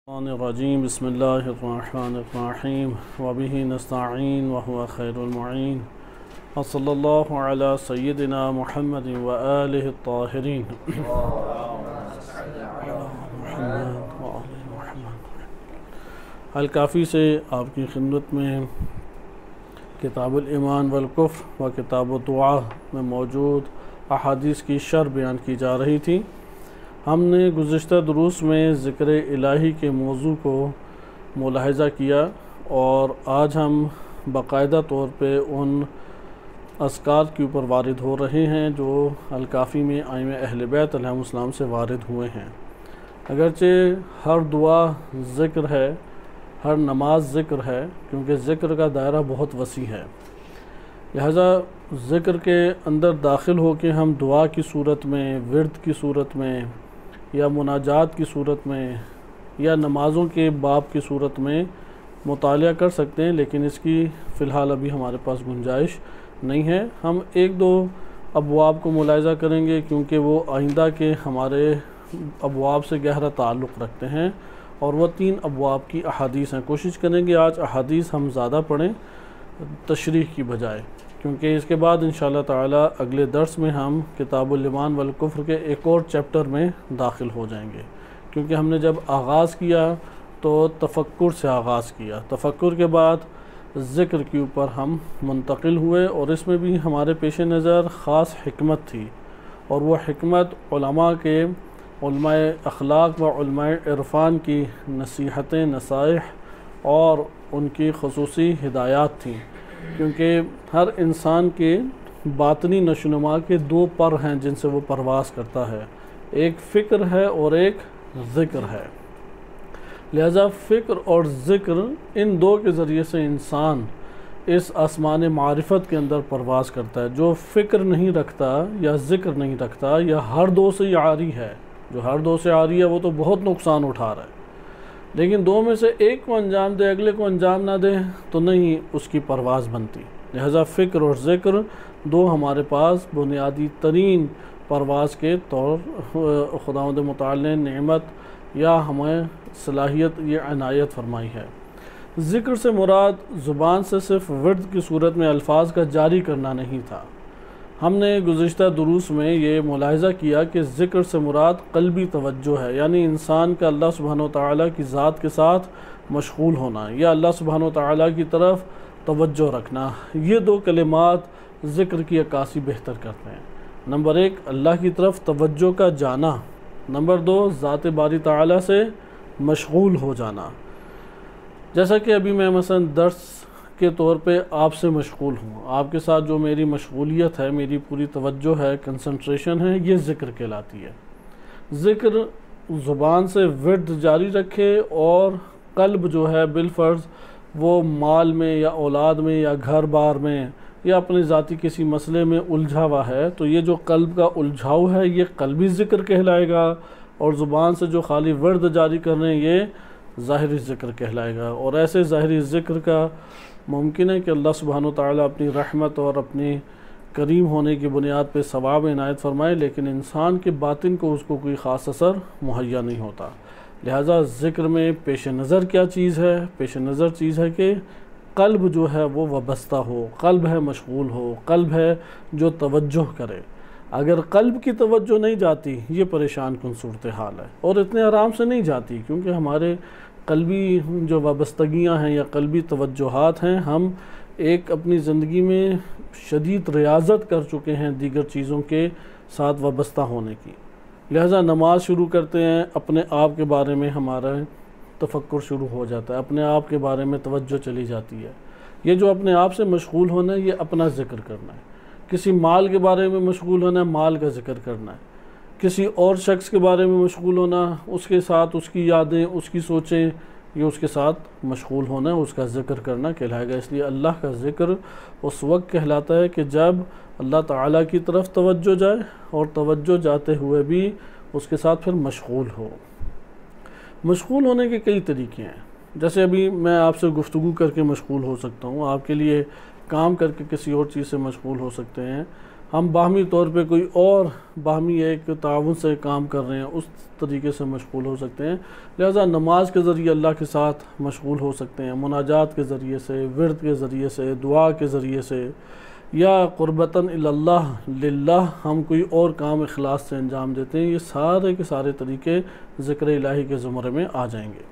الشیطان الرجیم بسم اللہ الرحمن الرحیم وبہ نستعین وهو خیر المعین وصلی اللہ علی سیدنا محمد وآلہ الطاہرین الکافی سے آپ کی خدمت میں کتاب الایمان والکفر و کتاب الدعاء میں موجود احادیث کی شرح بیان کی جا رہی تھی۔ ہم نے گزشتہ دروس میں ذکر الہی کے موضوع کو ملاحظہ کیا اور آج ہم باقاعدہ طور پہ ان اذکار کے اوپر وارد ہو رہے ہیں جو الکافی میں ائمہ اہل بیت علیہم السلام سے وارد ہوئے ہیں۔ اگرچہ ہر دعا ذکر ہے، ہر نماز ذکر ہے، کیونکہ ذکر کا دائرہ بہت وسیع ہے، لہذا ذکر کے اندر داخل ہو کے ہم دعا کی صورت میں، ورد کی صورت میں یا مناجات کی صورت میں یا نمازوں کے باب کی صورت میں مطالعہ کر سکتے ہیں، لیکن اس کی فی الحال ابھی ہمارے پاس گنجائش نہیں ہے۔ ہم ایک دو ابواب کو ملاحظہ کریں گے کیونکہ وہ آئندہ کے ہمارے ابواب سے گہرا تعلق رکھتے ہیں، اور وہ 3 ابواب کی احادیث ہیں۔ کوشش کریں گے آج احادیث ہم زیادہ پڑھیں تشریح کی بجائے، کیونکہ اس کے بعد انشاءاللہ تعالی اگلے درس میں ہم کتاب الایمان والکفر کے ایک اور چیپٹر میں داخل ہو جائیں گے، کیونکہ ہم نے جب آغاز کیا تو تفکر سے آغاز کیا، تفکر کے بعد ذکر کے اوپر ہم منتقل ہوئے، اور اس میں بھی ہمارے پیش نظر خاص حکمت تھی، اور وہ حکمت علماء اخلاق و علماء عرفان کی نصیحتیں، نصائح اور ان کی خصوصی ہدایات تھیں، کیونکہ ہر انسان کے باطنی نشوونما کے 2 پر ہیں جن سے وہ پرواز کرتا ہے، ایک فکر ہے اور ایک ذکر ہے۔ لہذا فکر اور ذکر، ان 2 کے ذریعے سے انسان اس آسمان معرفت کے اندر پرواز کرتا ہے۔ جو فکر نہیں رکھتا یا ذکر نہیں رکھتا یا ہر 2 سے عاری ہے، جو ہر 2 سے عاری ہے وہ تو بہت نقصان اٹھا رہا ہے، لیکن 2 میں سے ایک کو انجام دے، اگلے کو انجام نہ دے تو نہیں اس کی پرواز بنتی۔ لہذا فکر اور ذکر 2 ہمارے پاس بنیادی ترین پرواز کے طور خداوند متعال نے نعمت یا ہمیں صلاحیت یہ عنایت فرمائی ہے۔ ذکر سے مراد زبان سے صرف ورد کی صورت میں الفاظ کا جاری کرنا نہیں تھا۔ ہم نے گزشتہ دروس میں یہ ملاحظہ کیا کہ ذکر سے مراد قلبی توجہ ہے، یعنی انسان کا اللہ سبحانہ وتعالی کی ذات کے ساتھ مشغول ہونا یا اللہ سبحانہ وتعالی کی طرف توجہ رکھنا۔ یہ 2 کلمات ذکر کی عکاسی بہتر کرتے ہیں۔ نمبر 1 اللہ کی طرف توجہ کا جانا، نمبر 2 ذات باری تعالی سے مشغول ہو جانا۔ جیسا کہ ابھی میں مثلا درس کے طور پہ آپ سے مشغول ہوں، آپ کے ساتھ جو میری مشغولیت ہے، میری پوری توجہ ہے، کنسنٹریشن ہے، یہ ذکر کہلاتی ہے۔ ذکر زبان سے ورد جاری رکھے اور قلب جو ہے بالفرض وہ مال میں یا اولاد میں یا گھر بار میں یا اپنے ذاتی کسی مسئلے میں الجھا ہوا ہے، تو یہ جو قلب کا الجھاؤ ہے یہ قلبی ذکر کہلائے گا، اور زبان سے جو خالی ورد جاری کر رہے ہیں یہ ظاہری ذکر کہلائے گا۔ اور ایسے ظاہری ذکر کا ممکن ہے کہ اللہ سبحانہ وتعالی اپنی رحمت اور اپنی کریم ہونے کی بنیاد پہ ثواب عنایت فرمائے، لیکن انسان کے باطن کو اس کو کوئی خاص اثر مہیا نہیں ہوتا۔ لہٰذا ذکر میں پیش نظر کیا چیز ہے؟ پیش نظر چیز ہے کہ قلب جو ہے وہ وابستہ ہو، قلب ہے مشغول ہو، قلب ہے جو توجہ کرے۔ اگر قلب کی توجہ نہیں جاتی یہ پریشان کن صورتحال ہے، اور اتنے آرام سے نہیں جاتی، کیونکہ ہمارے قلبی جو وابستگیاں ہیں یا قلبی توجہات ہیں، ہم ایک اپنی زندگی میں شدید ریاضت کر چکے ہیں دیگر چیزوں کے ساتھ وابستہ ہونے کی۔ لہذا نماز شروع کرتے ہیں، اپنے آپ کے بارے میں ہمارا تفکر شروع ہو جاتا ہے، اپنے آپ کے بارے میں توجہ چلی جاتی ہے۔ یہ جو اپنے آپ سے مشغول ہونا ہے یہ اپنا ذکر کرنا ہے۔ کسی مال کے بارے میں مشغول ہونا ہے، مال کا ذکر کرنا ہے۔ کسی اور شخص کے بارے میں مشغول ہونا، اس کے ساتھ اس کی یادیں، اس کی سوچیں، یہ اس کے ساتھ مشغول ہونا ہے، اس کا ذکر کرنا کہلائے گا۔ اس لیے اللہ کا ذکر اس وقت کہلاتا ہے کہ جب اللہ تعالیٰ کی طرف توجہ جائے، اور توجہ جاتے ہوئے بھی اس کے ساتھ پھر مشغول ہو۔ مشغول ہونے کے کئی طریقے ہیں، جیسے ابھی میں آپ سے گفتگو کر کے مشغول ہو سکتا ہوں، آپ کے لیے کام کر کے کسی اور چیز سے مشغول ہو سکتے ہیں، ہم باہمی طور پہ کوئی اور باہمی ایک تعاون سے کام کر رہے ہیں اس طریقے سے مشغول ہو سکتے ہیں۔ لہذا نماز کے ذریعے اللہ کے ساتھ مشغول ہو سکتے ہیں، مناجات کے ذریعے سے، ورد کے ذریعے سے، دعا کے ذریعے سے، یا قربتاً اللہ للہ ہم کوئی اور کام اخلاص سے انجام دیتے ہیں۔ یہ سارے کے سارے طریقے ذکر الہی کے زمرے میں آ جائیں گے۔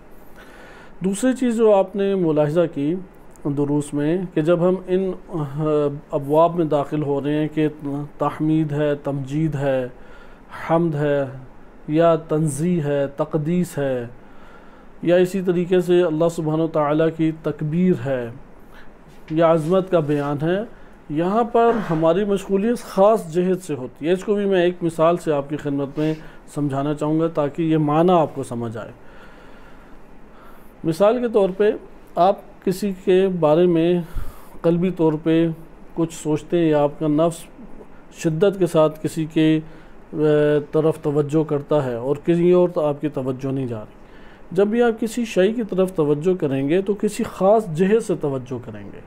دوسری چیز جو آپ نے ملاحظہ کی دروس میں کہ جب ہم ان ابواب میں داخل ہو رہے ہیں کہ تحمید ہے، تمجید ہے، حمد ہے، یا تنزیہ ہے، تقدیس ہے، یا اسی طریقے سے اللہ سبحانہ و تعالیٰ کی تکبیر ہے یا عظمت کا بیان ہے، یہاں پر ہماری مشغولیت خاص جہت سے ہوتی ہے۔ اس کو بھی میں ایک مثال سے آپ کی خدمت میں سمجھانا چاہوں گا تاکہ یہ معنی آپ کو سمجھ آئے۔ مثال کے طور پہ آپ کسی کے بارے میں قلبی طور پہ کچھ سوچتے ہیں یا آپ کا نفس شدت کے ساتھ کسی کے طرف توجہ کرتا ہے اور کسی اور تو آپ کی توجہ نہیں جا رہی۔ جب بھی آپ کسی شے کی طرف توجہ کریں گے تو کسی خاص جہت سے توجہ کریں گے۔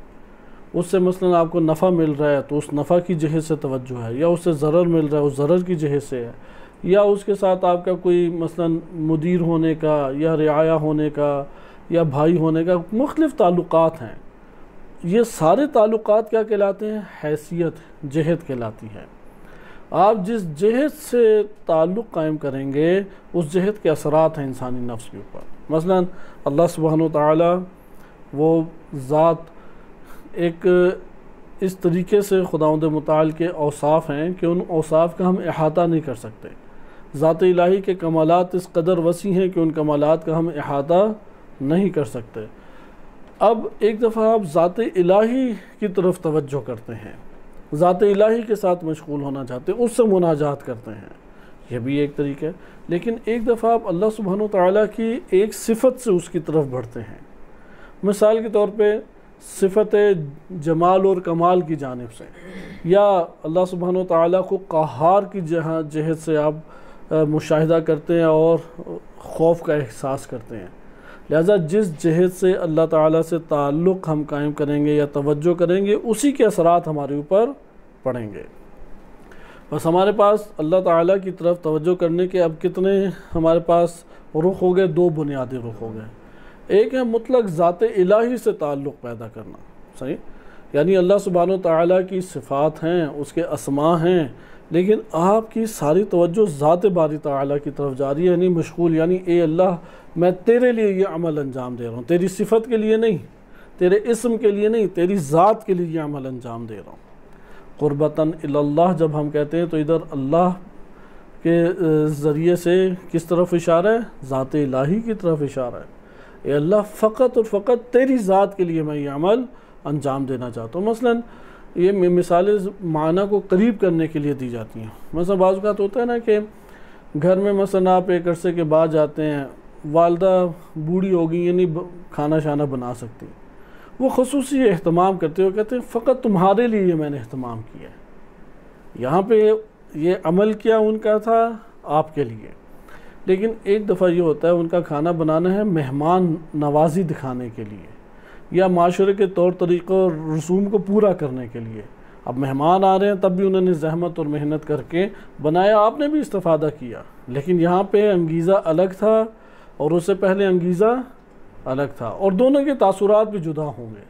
اس سے مثلاً آپ کو نفع مل رہا ہے تو اس نفع کی جہت سے توجہ ہے، یا اس سے ضرر مل رہا ہے اس ضرر کی جہت سے ہے، یا اس کے ساتھ آپ کا کوئی مثلاً مدیر ہونے کا یا رعایا ہونے کا یا بھائی ہونے کا مختلف تعلقات ہیں۔ یہ سارے تعلقات کیا کہلاتے ہیں؟ حیثیت، جہت کہلاتی ہے۔ آپ جس جہت سے تعلق قائم کریں گے اس جہت کے اثرات ہیں انسانی نفس کے اوپر۔ مثلاً اللہ سبحانہ و تعالیٰ وہ ذات ایک اس طریقے سے خداوند متعال کے اوصاف ہیں کہ ان اوصاف کا ہم احاطہ نہیں کر سکتے۔ ذات الہی کے کمالات اس قدر وسیع ہیں کہ ان کمالات کا ہم احاطہ نہیں کر سکتے۔ اب ایک دفعہ آپ ذات الہی کی طرف توجہ کرتے ہیں، ذات الہی کے ساتھ مشغول ہونا چاہتے ہیں، اس سے مناجات کرتے ہیں، یہ بھی ایک طریقہ ہے۔ لیکن ایک دفعہ آپ اللہ سبحانہ وتعالیٰ کی ایک صفت سے اس کی طرف بڑھتے ہیں، مثال کے طور پہ صفت جمال اور کمال کی جانب سے، یا اللہ سبحانہ وتعالیٰ کو قہار کی جہت سے آپ مشاہدہ کرتے ہیں اور خوف کا احساس کرتے ہیں۔ لہذا جس جہت سے اللہ تعالیٰ سے تعلق ہم قائم کریں گے یا توجہ کریں گے اسی کے اثرات ہمارے اوپر پڑیں گے۔ بس ہمارے پاس اللہ تعالیٰ کی طرف توجہ کرنے کے اب کتنے ہمارے پاس رخ ہو گئے؟ دو بنیادی رخ ہو گئے۔ ایک ہے مطلق ذات الہی سے تعلق پیدا کرنا، صحیح، یعنی اللہ سبحانہ وتعالیٰ کی صفات ہیں، اس کے اسماء ہیں، لیکن آپ کی ساری توجہ ذات باری تعالیٰ کی طرف جا رہی ہے، یعنی مشغول، یعنی اے اللہ میں تیرے لیے یہ عمل انجام دے رہا ہوں، تیری صفت کے لیے نہیں، تیرے اسم کے لیے نہیں، تیری ذات کے لیے یہ عمل انجام دے رہا ہوں۔ قربتاً اللہ جب ہم کہتے ہیں تو ادھر اللہ کے ذریعے سے کس طرف اشارہ ہے؟ ذات الہی کی طرف اشارہ ہے۔ اے اللہ فقط اور فقط تیری ذات کے لیے میں یہ عمل انجام دینا چاہتا ہوں۔ مثلاً یہ مثالیں معنی کو قریب کرنے کے لیے دی جاتی ہیں۔ مثلا بعض اوقات ہوتا ہے نا کہ گھر میں مثلا آپ ایک عرصے کے بعد جاتے ہیں، والدہ بوڑھی ہو گئی یعنی کھانا شانا بنا سکتی، وہ خصوصی اہتمام کرتے ہوئے کہتے ہیں فقط تمہارے لیے یہ میں نے اہتمام کیا ہے۔ یہاں پہ یہ عمل کیا ان کا تھا آپ کے لیے، لیکن ایک دفعہ یہ ہوتا ہے ان کا کھانا بنانا ہے مہمان نوازی دکھانے کے لیے یا معاشرے کے طور طریقوں اور رسوم کو پورا کرنے کے لیے۔ اب مہمان آ رہے ہیں تب بھی انہوں نے زحمت اور محنت کر کے بنایا، آپ نے بھی استفادہ کیا، لیکن یہاں پہ انگیزہ الگ تھا اور اس سے پہلے انگیزہ الگ تھا، اور دونوں کے تاثرات بھی جدا ہوں گے۔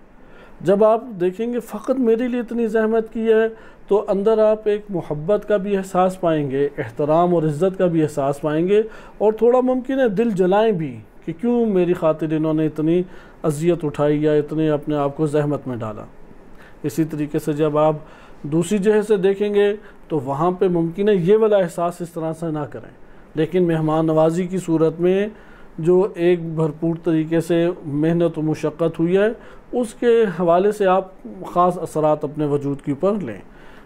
جب آپ دیکھیں گے فقط میرے لیے اتنی زحمت کی ہے تو اندر آپ ایک محبت کا بھی احساس پائیں گے، احترام اور عزت کا بھی احساس پائیں گے، اور تھوڑا ممکن ہے دل جلائیں بھی کہ کیوں میری خاطر انہوں نے اتنی اذیت اٹھائی یا اتنے اپنے آپ کو زحمت میں ڈالا۔ اسی طریقے سے جب آپ دوسری جہت سے دیکھیں گے تو وہاں پہ ممکن ہے یہ والا احساس اس طرح سے نہ کریں، لیکن مہمان نوازی کی صورت میں جو ایک بھرپور طریقے سے محنت و مشقت ہوئی ہے اس کے حوالے سے آپ خاص اثرات اپنے وجود کے اوپر لیں۔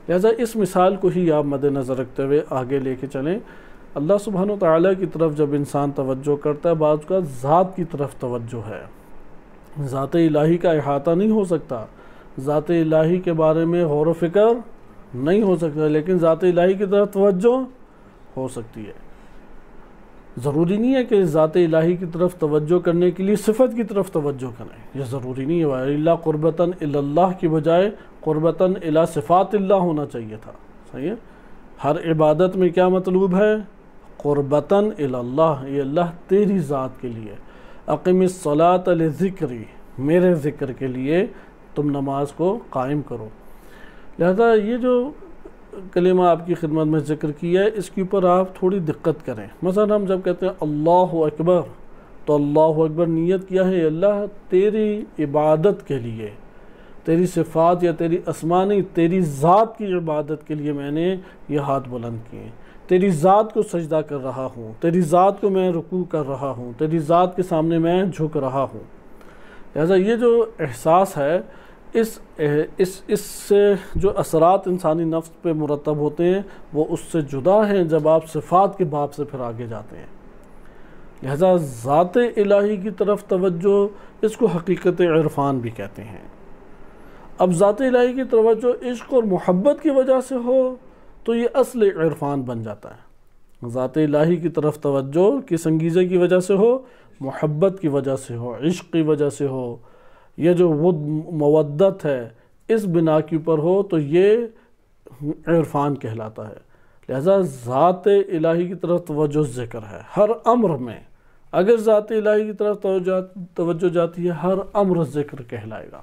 لہذا اس مثال کو ہی آپ مد نظر رکھتے ہوئے آگے لے کے چلیں۔ اللہ سبحانہ وتعالیٰ کی طرف جب انسان توجہ کرتا ہے، بعض کا ذات کی طرف توجہ ہے، ذات الہی کا احاطہ نہیں ہو سکتا، ذات الہی کے بارے میں غور و فکر نہیں ہو سکتا، لیکن ذات الہی کی طرف توجہ ہو سکتی ہے۔ ضروری نہیں ہے کہ ذات الہی کی طرف توجہ کرنے کے لیے صفت کی طرف توجہ کریں، یہ ضروری نہیں ہے۔ اللہ قربتاً اللہ کی بجائے قربتاً الی صفات اللہ ہونا چاہیے تھا، صحیح ہے؟ ہر عبادت میں کیا مطلوب ہے؟ قربتاً الی اللہ، یہ اللہ تیری ذات کے لیے، اقم الصلاۃ لذکری، میرے ذکر کے لیے تم نماز کو قائم کرو۔ لہذا یہ جو کلمہ آپ کی خدمت میں ذکر کیا ہے، اس کے اوپر آپ تھوڑی دقت کریں۔ مثلا ہم جب کہتے ہیں اللہ اکبر، تو اللہ اکبر نیت کیا ہے؟ اللہ تیری عبادت کے لیے، تیری صفات یا تیری اسماء نہیں، تیری ذات کی عبادت کے لیے میں نے یہ ہاتھ بلند کیے، تیری ذات کو سجدہ کر رہا ہوں، تیری ذات کو میں رکوع کر رہا ہوں، تیری ذات کے سامنے میں جھک رہا ہوں۔ لہذا یہ جو احساس ہے، اس سے جو اثرات انسانی نفس پہ مرتب ہوتے ہیں وہ اس سے جدا ہیں جب آپ صفات کے باب سے پھر آگے جاتے ہیں۔ لہذا ذات الہی کی طرف توجہ، اس کو حقیقت عرفان بھی کہتے ہیں۔ اب ذات الہی کی توجہ عشق اور محبت کی وجہ سے ہو تو یہ اصل عرفان بن جاتا ہے۔ ذات الہی کی طرف توجہ کس انگیزے کی وجہ سے ہو؟ محبت کی وجہ سے ہو، عشق کی وجہ سے ہو، یہ جو ود مودت ہے اس بنا کے اوپر ہو تو یہ عرفان کہلاتا ہے۔ لہذا ذات الہی کی طرف توجہ ذکر ہے ہر امر میں۔ اگر ذات الہی کی طرف توجہ جاتی ہے، ہر امر ذکر کہلائے گا۔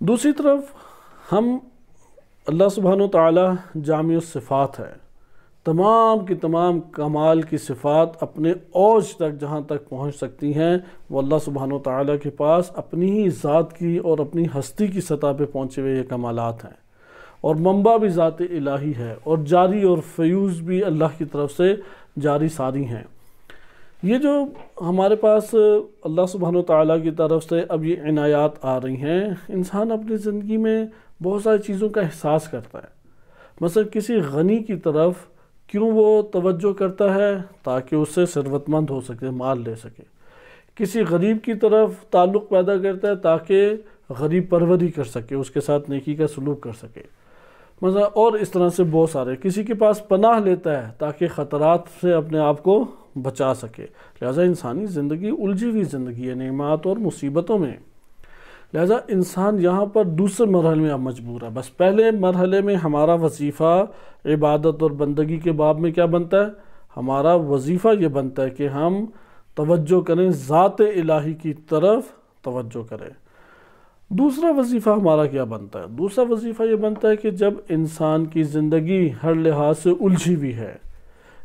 دوسری طرف ہم اللہ سبحانہ و تعالی جامع الصفات ہے، تمام کی تمام کمال کی صفات اپنے اوج تک جہاں تک پہنچ سکتی ہیں وہ اللہ سبحانہ و تعالیٰ کے پاس اپنی ہی ذات کی اور اپنی ہستی کی سطح پہ پہنچے ہوئے یہ کمالات ہیں، اور منبع بھی ذات الہی ہے، اور جاری اور فیوز بھی اللہ کی طرف سے جاری ساری ہیں۔ یہ جو ہمارے پاس اللہ سبحانہ و تعالیٰ کی طرف سے اب یہ عنایات آ رہی ہیں، انسان اپنی زندگی میں بہت ساری چیزوں کا احساس کرتا ہے۔ مثلا کسی غنی کی طرف کیوں وہ توجہ کرتا ہے؟ تاکہ اس سے ثروت مند ہو سکے، مال لے سکے۔ کسی غریب کی طرف تعلق پیدا کرتا ہے تاکہ غریب پروری کر سکے، اس کے ساتھ نیکی کا سلوک کر سکے مثلا، اور اس طرح سے بہت سارے۔ کسی کے پاس پناہ لیتا ہے تاکہ خطرات سے اپنے آپ کو بچا سکے۔ لہذا انسانی زندگی الجھی ہوئی زندگی ہے نعمات اور مصیبتوں میں۔ لہذا انسان یہاں پر دوسرے مرحلے میں اب مجبور ہے۔ بس پہلے مرحلے میں ہمارا وظیفہ عبادت اور بندگی کے باب میں کیا بنتا ہے؟ ہمارا وظیفہ یہ بنتا ہے کہ ہم توجہ کریں، ذات الہی کی طرف توجہ کریں۔ دوسرا وظیفہ ہمارا کیا بنتا ہے؟ دوسرا وظیفہ یہ بنتا ہے کہ جب انسان کی زندگی ہر لحاظ سے الجھی ہوئی ہے،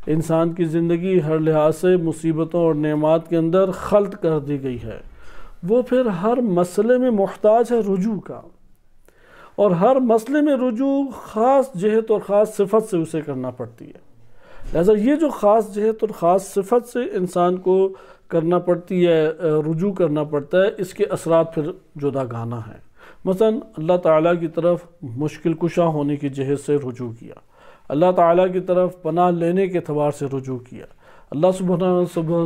انسان کی زندگی ہر لحاظ سے مصیبتوں اور نعمات کے اندر خلط کر دی گئی ہے، وہ پھر ہر مسئلے میں محتاج ہے رجوع کا، اور ہر مسئلے میں رجوع خاص جہت اور خاص صفت سے اسے کرنا پڑتی ہے۔ لہذا یہ جو خاص جہت اور خاص صفت سے انسان کو کرنا پڑتی ہے، رجوع کرنا پڑتا ہے، اس کے اثرات پھر جدا گانا ہیں۔ مثلا اللہ تعالیٰ کی طرف مشکل کشا ہونے کی جہت سے رجوع کیا، اللہ تعالیٰ کی طرف پناہ لینے کے اعتبار سے رجوع کیا، اللہ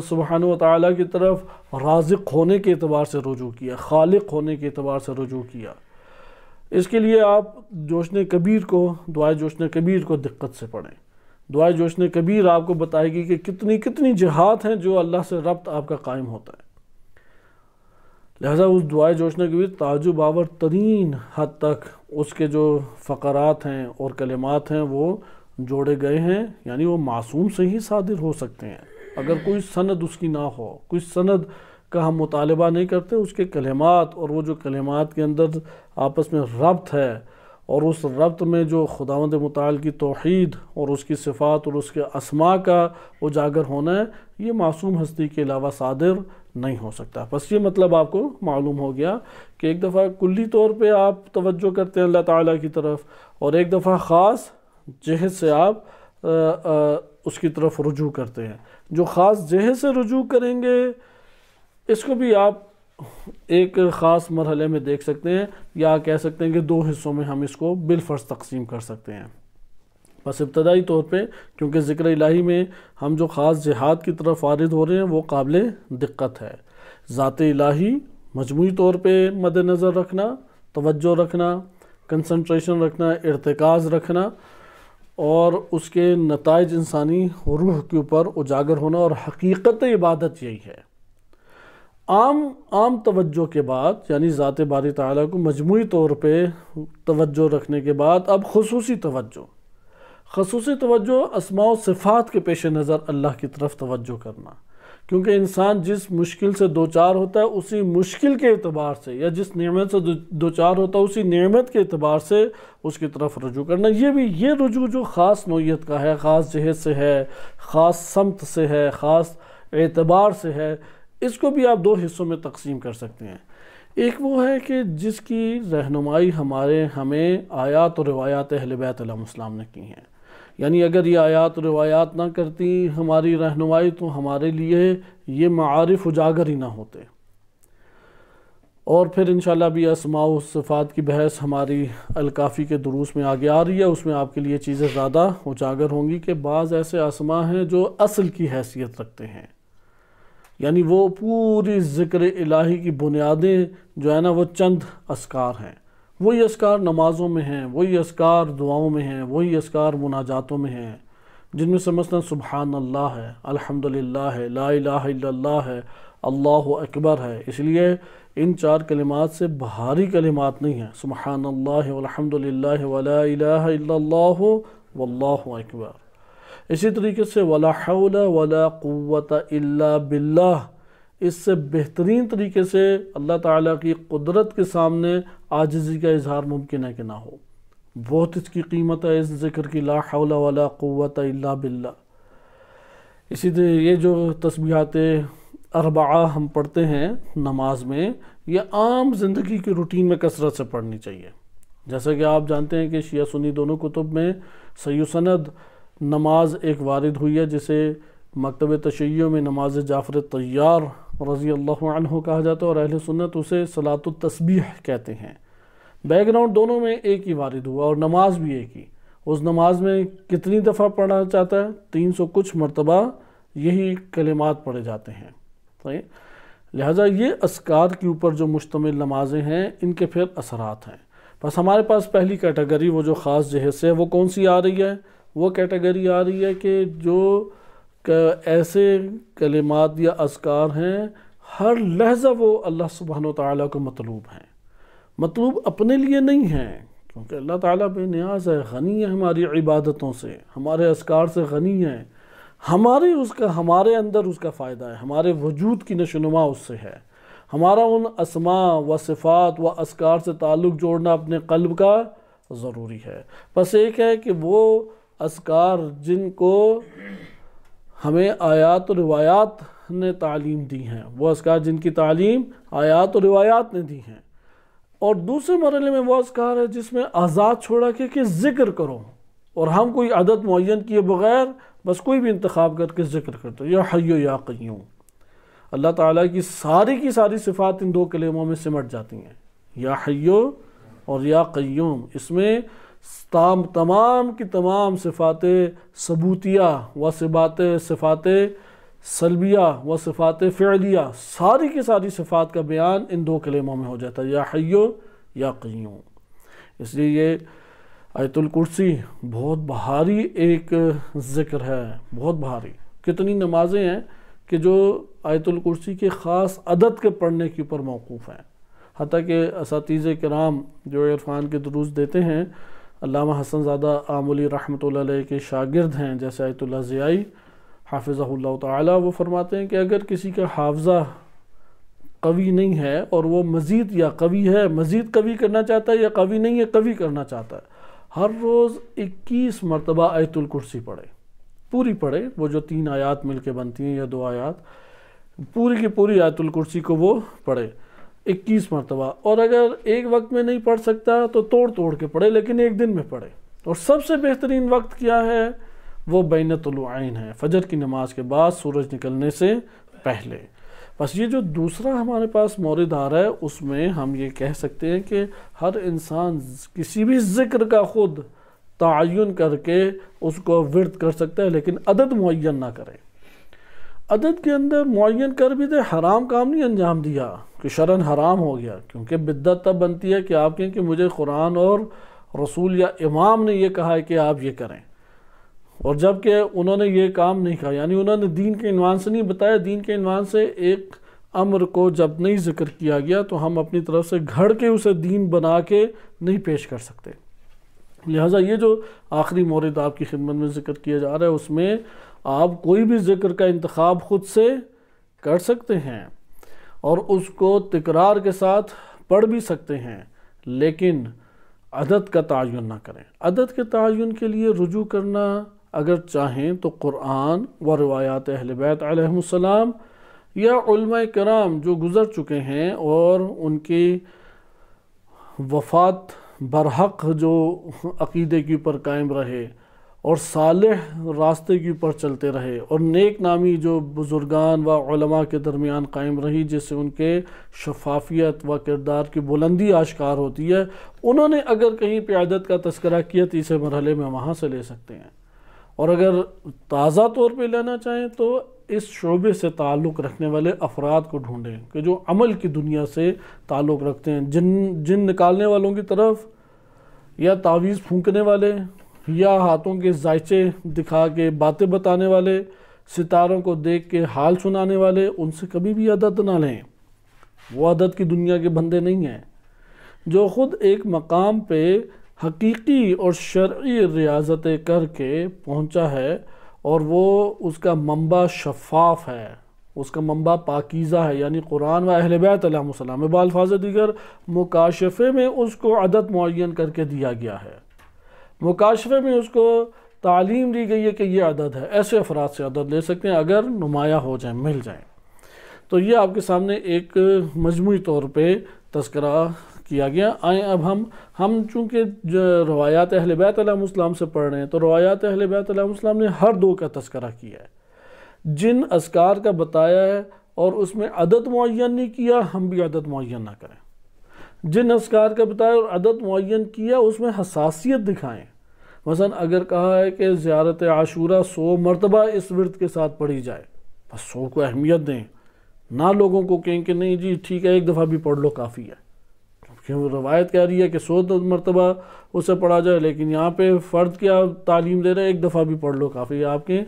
سبحانہ و تعالیٰ کی طرف رازق ہونے کے اعتبار سے رجوع کیا، خالق ہونے کے اعتبار سے رجوع کیا۔ اس کے لیے آپ جوشن کبیر کو، دعائے جوشن کبیر کو دقت سے پڑھیں۔ دعائے جوشن کبیر آپ کو بتائے گی کہ کتنی جہات ہیں جو اللہ سے ربط آپ کا قائم ہوتا ہے۔ لہذا اس دعائے جوشن کبیر تعجب آور ترین حد تک اس کے جو فقرات ہیں اور کلمات ہیں وہ جوڑے گئے ہیں، یعنی وہ معصوم سے ہی صادر ہو سکتے ہیں۔ اگر کوئی سند اس کی نہ ہو، کوئی سند کا ہم مطالبہ نہیں کرتے، اس کے کلمات اور وہ جو کلمات کے اندر آپس میں ربط ہے، اور اس ربط میں جو خداوند متعال کی توحید اور اس کی صفات اور اس کے اسماء کا اجاگر ہونا ہے، یہ معصوم ہستی کے علاوہ صادر نہیں ہو سکتا۔ بس یہ مطلب آپ کو معلوم ہو گیا کہ ایک دفعہ کلی طور پہ آپ توجہ کرتے ہیں اللہ تعالیٰ کی طرف، اور ایک دفعہ خاص جہت سے آپ اس کی طرف رجوع کرتے ہیں۔ جو خاص جہت سے رجوع کریں گے اس کو بھی آپ ایک خاص مرحلے میں دیکھ سکتے ہیں، یا کہہ سکتے ہیں کہ دو حصوں میں ہم اس کو بالفرض تقسیم کر سکتے ہیں۔ بس ابتدائی طور پہ کیونکہ ذکر الہی میں ہم جو خاص جہاد کی طرف وارد ہو رہے ہیں وہ قابل دقت ہے۔ ذات الہی مجموعی طور پہ مد نظر رکھنا، توجہ رکھنا، کنسنٹریشن رکھنا، ارتکاز رکھنا، اور اس کے نتائج انسانی روح کے اوپر اجاگر ہونا، اور حقیقت عبادت یہی ہے۔ عام توجہ کے بعد، یعنی ذات باری تعالیٰ کو مجموعی طور پہ توجہ رکھنے کے بعد اب خصوصی توجہ اسماء و صفات کے پیش نظر اللہ کی طرف توجہ کرنا، کیونکہ انسان جس مشکل سے دوچار ہوتا ہے اسی مشکل کے اعتبار سے، یا جس نعمت سے دوچار ہوتا ہے اسی نعمت کے اعتبار سے اس کی طرف رجوع کرنا۔ یہ رجوع جو خاص نوعیت کا ہے، خاص جہت سے ہے، خاص سمت سے ہے، خاص اعتبار سے ہے، اس کو بھی آپ دو حصوں میں تقسیم کر سکتے ہیں۔ ایک وہ ہے کہ جس کی رہنمائی ہمیں آیات اور روایات اہل بیت علیہ السلام نے کی ہیں، یعنی اگر یہ آیات و روایات نہ کرتی ہماری رہنمائی تو ہمارے لیے یہ معارف اجاگر ہی نہ ہوتے۔ اور پھر انشاءاللہ بھی اسماء و صفات کی بحث ہماری الکافی کے دروس میں آگے آ رہی ہے، اس میں آپ کے لیے چیزیں زیادہ اجاگر ہوں گی کہ بعض ایسے اسماء ہیں جو اصل کی حیثیت رکھتے ہیں، یعنی وہ پوری ذکر الہی کی بنیادیں جو ہے نا وہ چند اذکار ہیں، وہی اذکار نمازوں میں ہیں، وہی اذکار دعاؤں میں ہیں، وہی اذکار مناجاتوں میں ہیں، جن میں سے مثلا سبحان اللہ ہے، الحمدللہ ہے، لا الہ الا اللہ ہے، اللہ اکبر ہے۔ اس لیے ان چار کلمات سے بھاری کلمات نہیں ہیں، سبحان اللہ والحمدللہ ولا الہ الا اللہ واللہ اکبر۔ اسی طریقے سے ولا حول ولا قوت الا باللہ، اس سے بہترین طریقے سے اللہ تعالیٰ کی قدرت کے سامنے عاجزی کا اظہار ممکن ہے کہ نہ ہو، بہت اس کی قیمت ہے اس ذکر کی، لا حول ولا قوت الا باللہ۔ اسی طرح یہ جو تسبیحات اربعہ ہم پڑھتے ہیں نماز میں، یہ عام زندگی کی روٹین میں کثرت سے پڑھنی چاہیے۔ جیسا کہ آپ جانتے ہیں کہ شیعہ سنی دونوں کتب میں صحیح سند نماز ایک وارد ہوئی ہے، جسے مکتب تشیع میں نماز جعفر طیار رضی اللہ عنہ کہا جاتا ہے، اور اہل سنت اسے صلاۃ التسبیح کہتے ہیں۔ بیک گراؤنڈ دونوں میں ایک ہی وارد ہوا، اور نماز بھی ایک ہی۔ اس نماز میں کتنی دفعہ پڑھا جاتا ہے؟ 300 کچھ مرتبہ یہی کلمات پڑھے جاتے ہیں۔ صحیح؟ لہٰذا یہ اذکار کے اوپر جو مشتمل نمازیں ہیں، ان کے پھر اثرات ہیں۔ بس ہمارے پاس پہلی کیٹیگری وہ جو خاص جہت سے وہ کون سی آ رہی ہے؟ وہ کیٹیگری آ رہی ہے کہ جو ایسے کلمات یا اذکار ہیں ہر لحظہ وہ اللہ سبحانہ وتعالیٰ کو مطلوب ہیں، مطلوب اپنے لیے نہیں ہیں، کیونکہ اللہ تعالیٰ بے نیاز ہے، غنی ہے ہماری عبادتوں سے، ہمارے اذکار سے غنی ہے، ہمارے اندر اس کا فائدہ ہے، ہمارے وجود کی نشوونما اس سے ہے، ہمارا ان اسماء و صفات و اذکار سے تعلق جوڑنا اپنے قلب کا ضروری ہے۔ بس ایک ہے کہ وہ اذکار جن کو ہمیں آیات و روایات نے تعلیم دی ہیں، وہ اذکار جن کی تعلیم آیات و روایات نے دی ہیں، اور دوسرے مرحلے میں وہ اذکار ہے جس میں آزاد چھوڑا کہ ذکر کرو، اور ہم کوئی عدد معین کیے بغیر بس کوئی بھی انتخاب کر کے ذکر کرتے ہو، یا حی یا قیوم۔ اللہ تعالیٰ کی ساری صفات ان دو کلموں میں سمٹ جاتی ہیں، یا حی اور یا قیوم۔ اس میں تمام کی تمام صفات ثبوتیہ و صفات سلبیہ و صفات فعلیہ، ساری کی ساری صفات کا بیان ان دو کلموں میں ہو جاتا ہے، یا حی یا قیوم۔ اس لیے یہ آیت الکرسی بہت بھاری ایک ذکر ہے، بہت بھاری۔ کتنی نمازیں ہیں کہ جو آیت الکرسی کے خاص عدد کے پڑھنے کے اوپر موقوف ہیں، حتیٰ کہ اساتذہ کرام جو عرفان کے دروس دیتے ہیں، علامہ حسن زادہ آملی رحمۃ اللہ علیہ کے شاگرد ہیں، جیسے آیت اللہ ضیائی حافظہ اللہ تعالی، وہ فرماتے ہیں کہ اگر کسی کا حافظہ قوی نہیں ہے اور وہ مزید یا قوی ہے، مزید قوی کرنا چاہتا ہے، یا قوی نہیں ہے قوی کرنا چاہتا ہے، ہر روز 21 مرتبہ آیت الکرسی پڑھے، پوری پڑھے، وہ جو 3 آیات مل کے بنتی ہیں یا 2 آیات، پوری کی پوری آیت الکرسی کو وہ پڑھے 21 مرتبہ۔ اور اگر ایک وقت میں نہیں پڑھ سکتا تو توڑ کے پڑھے، لیکن ایک دن میں پڑھے۔ اور سب سے بہترین وقت کیا ہے؟ وہ بین طلوعین ہے، فجر کی نماز کے بعد سورج نکلنے سے پہلے۔ بس یہ جو دوسرا ہمارے پاس مورد آ رہا ہے، اس میں ہم یہ کہہ سکتے ہیں کہ ہر انسان کسی بھی ذکر کا خود تعین کر کے اس کو ورد کر سکتا ہے، لیکن عدد معین نہ کرے۔ عدد کے اندر معین کر بھی دے، حرام کام نہیں انجام دیا کہ شرعاً حرام ہو گیا، کیونکہ بدعت تب بنتی ہے کہ آپ کہیں کہ مجھے قرآن اور رسول یا امام نے یہ کہا ہے کہ آپ یہ کریں، اور جب کہ انہوں نے یہ کام نہیں کہا، یعنی انہوں نے دین کے عنوان سے نہیں بتایا، دین کے عنوان سے ایک امر کو جب نہیں ذکر کیا گیا تو ہم اپنی طرف سے گھڑ کے اسے دین بنا کے نہیں پیش کر سکتے۔ لہٰذا یہ جو آخری مورد آپ کی خدمت میں ذکر کیا جا رہا ہے، اس میں آپ کوئی بھی ذکر کا انتخاب خود سے کر سکتے ہیں اور اس کو تکرار کے ساتھ پڑھ بھی سکتے ہیں، لیکن عدد کا تعین نہ کریں۔ عدد کے تعین کے لیے رجوع کرنا اگر چاہیں تو قرآن و روایات اہل بیت علیہ السلام یا علماء کرام جو گزر چکے ہیں اور ان کی وفات برحق جو عقیدے کے اوپر قائم رہے اور صالح راستے کے اوپر چلتے رہے اور نیک نامی جو بزرگان و علماء کے درمیان قائم رہی، جس سے ان کے شفافیت و کردار کی بلندی آشکار ہوتی ہے، انہوں نے اگر کہیں پہ عدد کا تذکرہ کیا تیسرے مرحلے میں وہاں سے لے سکتے ہیں، اور اگر تازہ طور پہ لینا چاہیں تو اس شعبے سے تعلق رکھنے والے افراد کو ڈھونڈیں کہ جو عمل کی دنیا سے تعلق رکھتے ہیں، جن نکالنے والوں کی طرف یا تعویذ پھونکنے والے یا ہاتھوں کے ذائچے دکھا کے باتیں بتانے والے، ستاروں کو دیکھ کے حال سنانے والے، ان سے کبھی بھی عدد نہ لیں۔ وہ عدد کی دنیا کے بندے نہیں ہیں۔ جو خود ایک مقام پہ حقیقی اور شرعی ریاضتیں کر کے پہنچا ہے اور وہ اس کا منبع شفاف ہے، اس کا منبع پاکیزہ ہے، یعنی قرآن و اہل بیت علیہ السلام، بالفاظ دیگر مکاشفے میں اس کو عدد معین کر کے دیا گیا ہے، مکاشفے میں اس کو تعلیم دی گئی ہے کہ یہ عدد ہے۔ ایسے افراد سے عدد لے سکتے ہیں اگر نمایاں ہو جائیں، مل جائیں۔ تو یہ آپ کے سامنے ایک مجموعی طور پہ تذکرہ کیا گیا۔ آئیں اب ہم چونکہ روایات اہل بیت علیہ السلام سے پڑھ رہے ہیں تو روایات اہل بیت علیہ السلام نے ہر دو کا تذکرہ کیا ہے، جن اذکار کا بتایا ہے اور اس میں عدد معین نہیں کیا، ہم بھی عدد معین نہ کریں۔ جن اذکار کا بتایا اور عدد معین کیا اس میں حساسیت دکھائیں۔ مثلا اگر کہا ہے کہ زیارت عاشورہ 100 مرتبہ اس ورد کے ساتھ پڑھی جائے، بس 100 کو اہمیت دیں، نہ لوگوں کو کہیں کہ نہیں جی ٹھیک ہے ایک دفعہ بھی پڑھ لو کافی ہے، کیونکہ روایت کہہ رہی ہے کہ 100 مرتبہ اسے پڑھا جائے، لیکن یہاں پہ فرد کیا تعلیم دے رہے ہیں، ایک دفعہ بھی پڑھ لو کافی ہے۔ آپ کے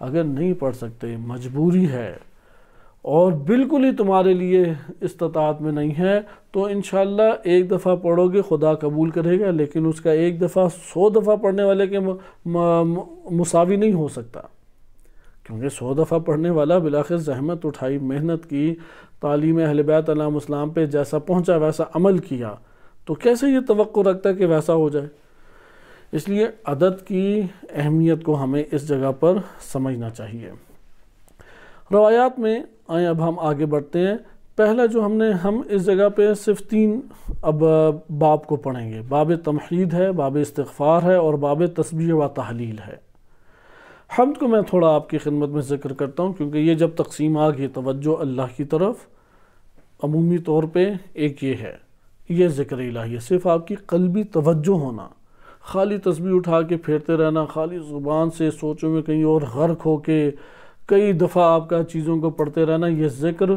اگر نہیں پڑھ سکتے، مجبوری ہے اور بالکل ہی تمہارے لیے استطاعت میں نہیں ہے، تو انشاءاللہ ایک دفعہ پڑھو گے خدا قبول کرے گا، لیکن اس کا ایک دفعہ 100 دفعہ پڑھنے والے کے مساوی نہیں ہو سکتا، کیونکہ 100 دفعہ پڑھنے والا بلاخر زحمت اٹھائی، محنت کی، تعلیم اہل بیت علیہ السلام پہ جیسا پہنچا ویسا عمل کیا، تو کیسے یہ توقع رکھتا ہے کہ ویسا ہو جائے؟ اس لیے عدد کی اہمیت کو ہمیں اس جگہ پر سمجھنا چاہیے۔ روایات میں آئیں اب ہم آگے بڑھتے ہیں۔ پہلا جو ہم اس جگہ پہ صرف 3 اب باب کو پڑھیں گے۔ باب تمحید ہے، باب استغفار ہے اور باب تسبیح و تحلیل ہے۔ حمد کو میں تھوڑا آپ کی خدمت میں ذکر کرتا ہوں، کیونکہ یہ جب تقسیم آ گئی توجہ اللہ کی طرف، عمومی طور پہ ایک یہ ہے، یہ ذکر الہی ہے، صرف آپ کی قلبی توجہ ہونا، خالی تسبیح اٹھا کے پھیرتے رہنا، خالی زبان سے سوچوں میں کہیں اور غرق ہو کے کئی دفعہ آپ کا چیزوں کو پڑھتے رہنا، یہ ذکر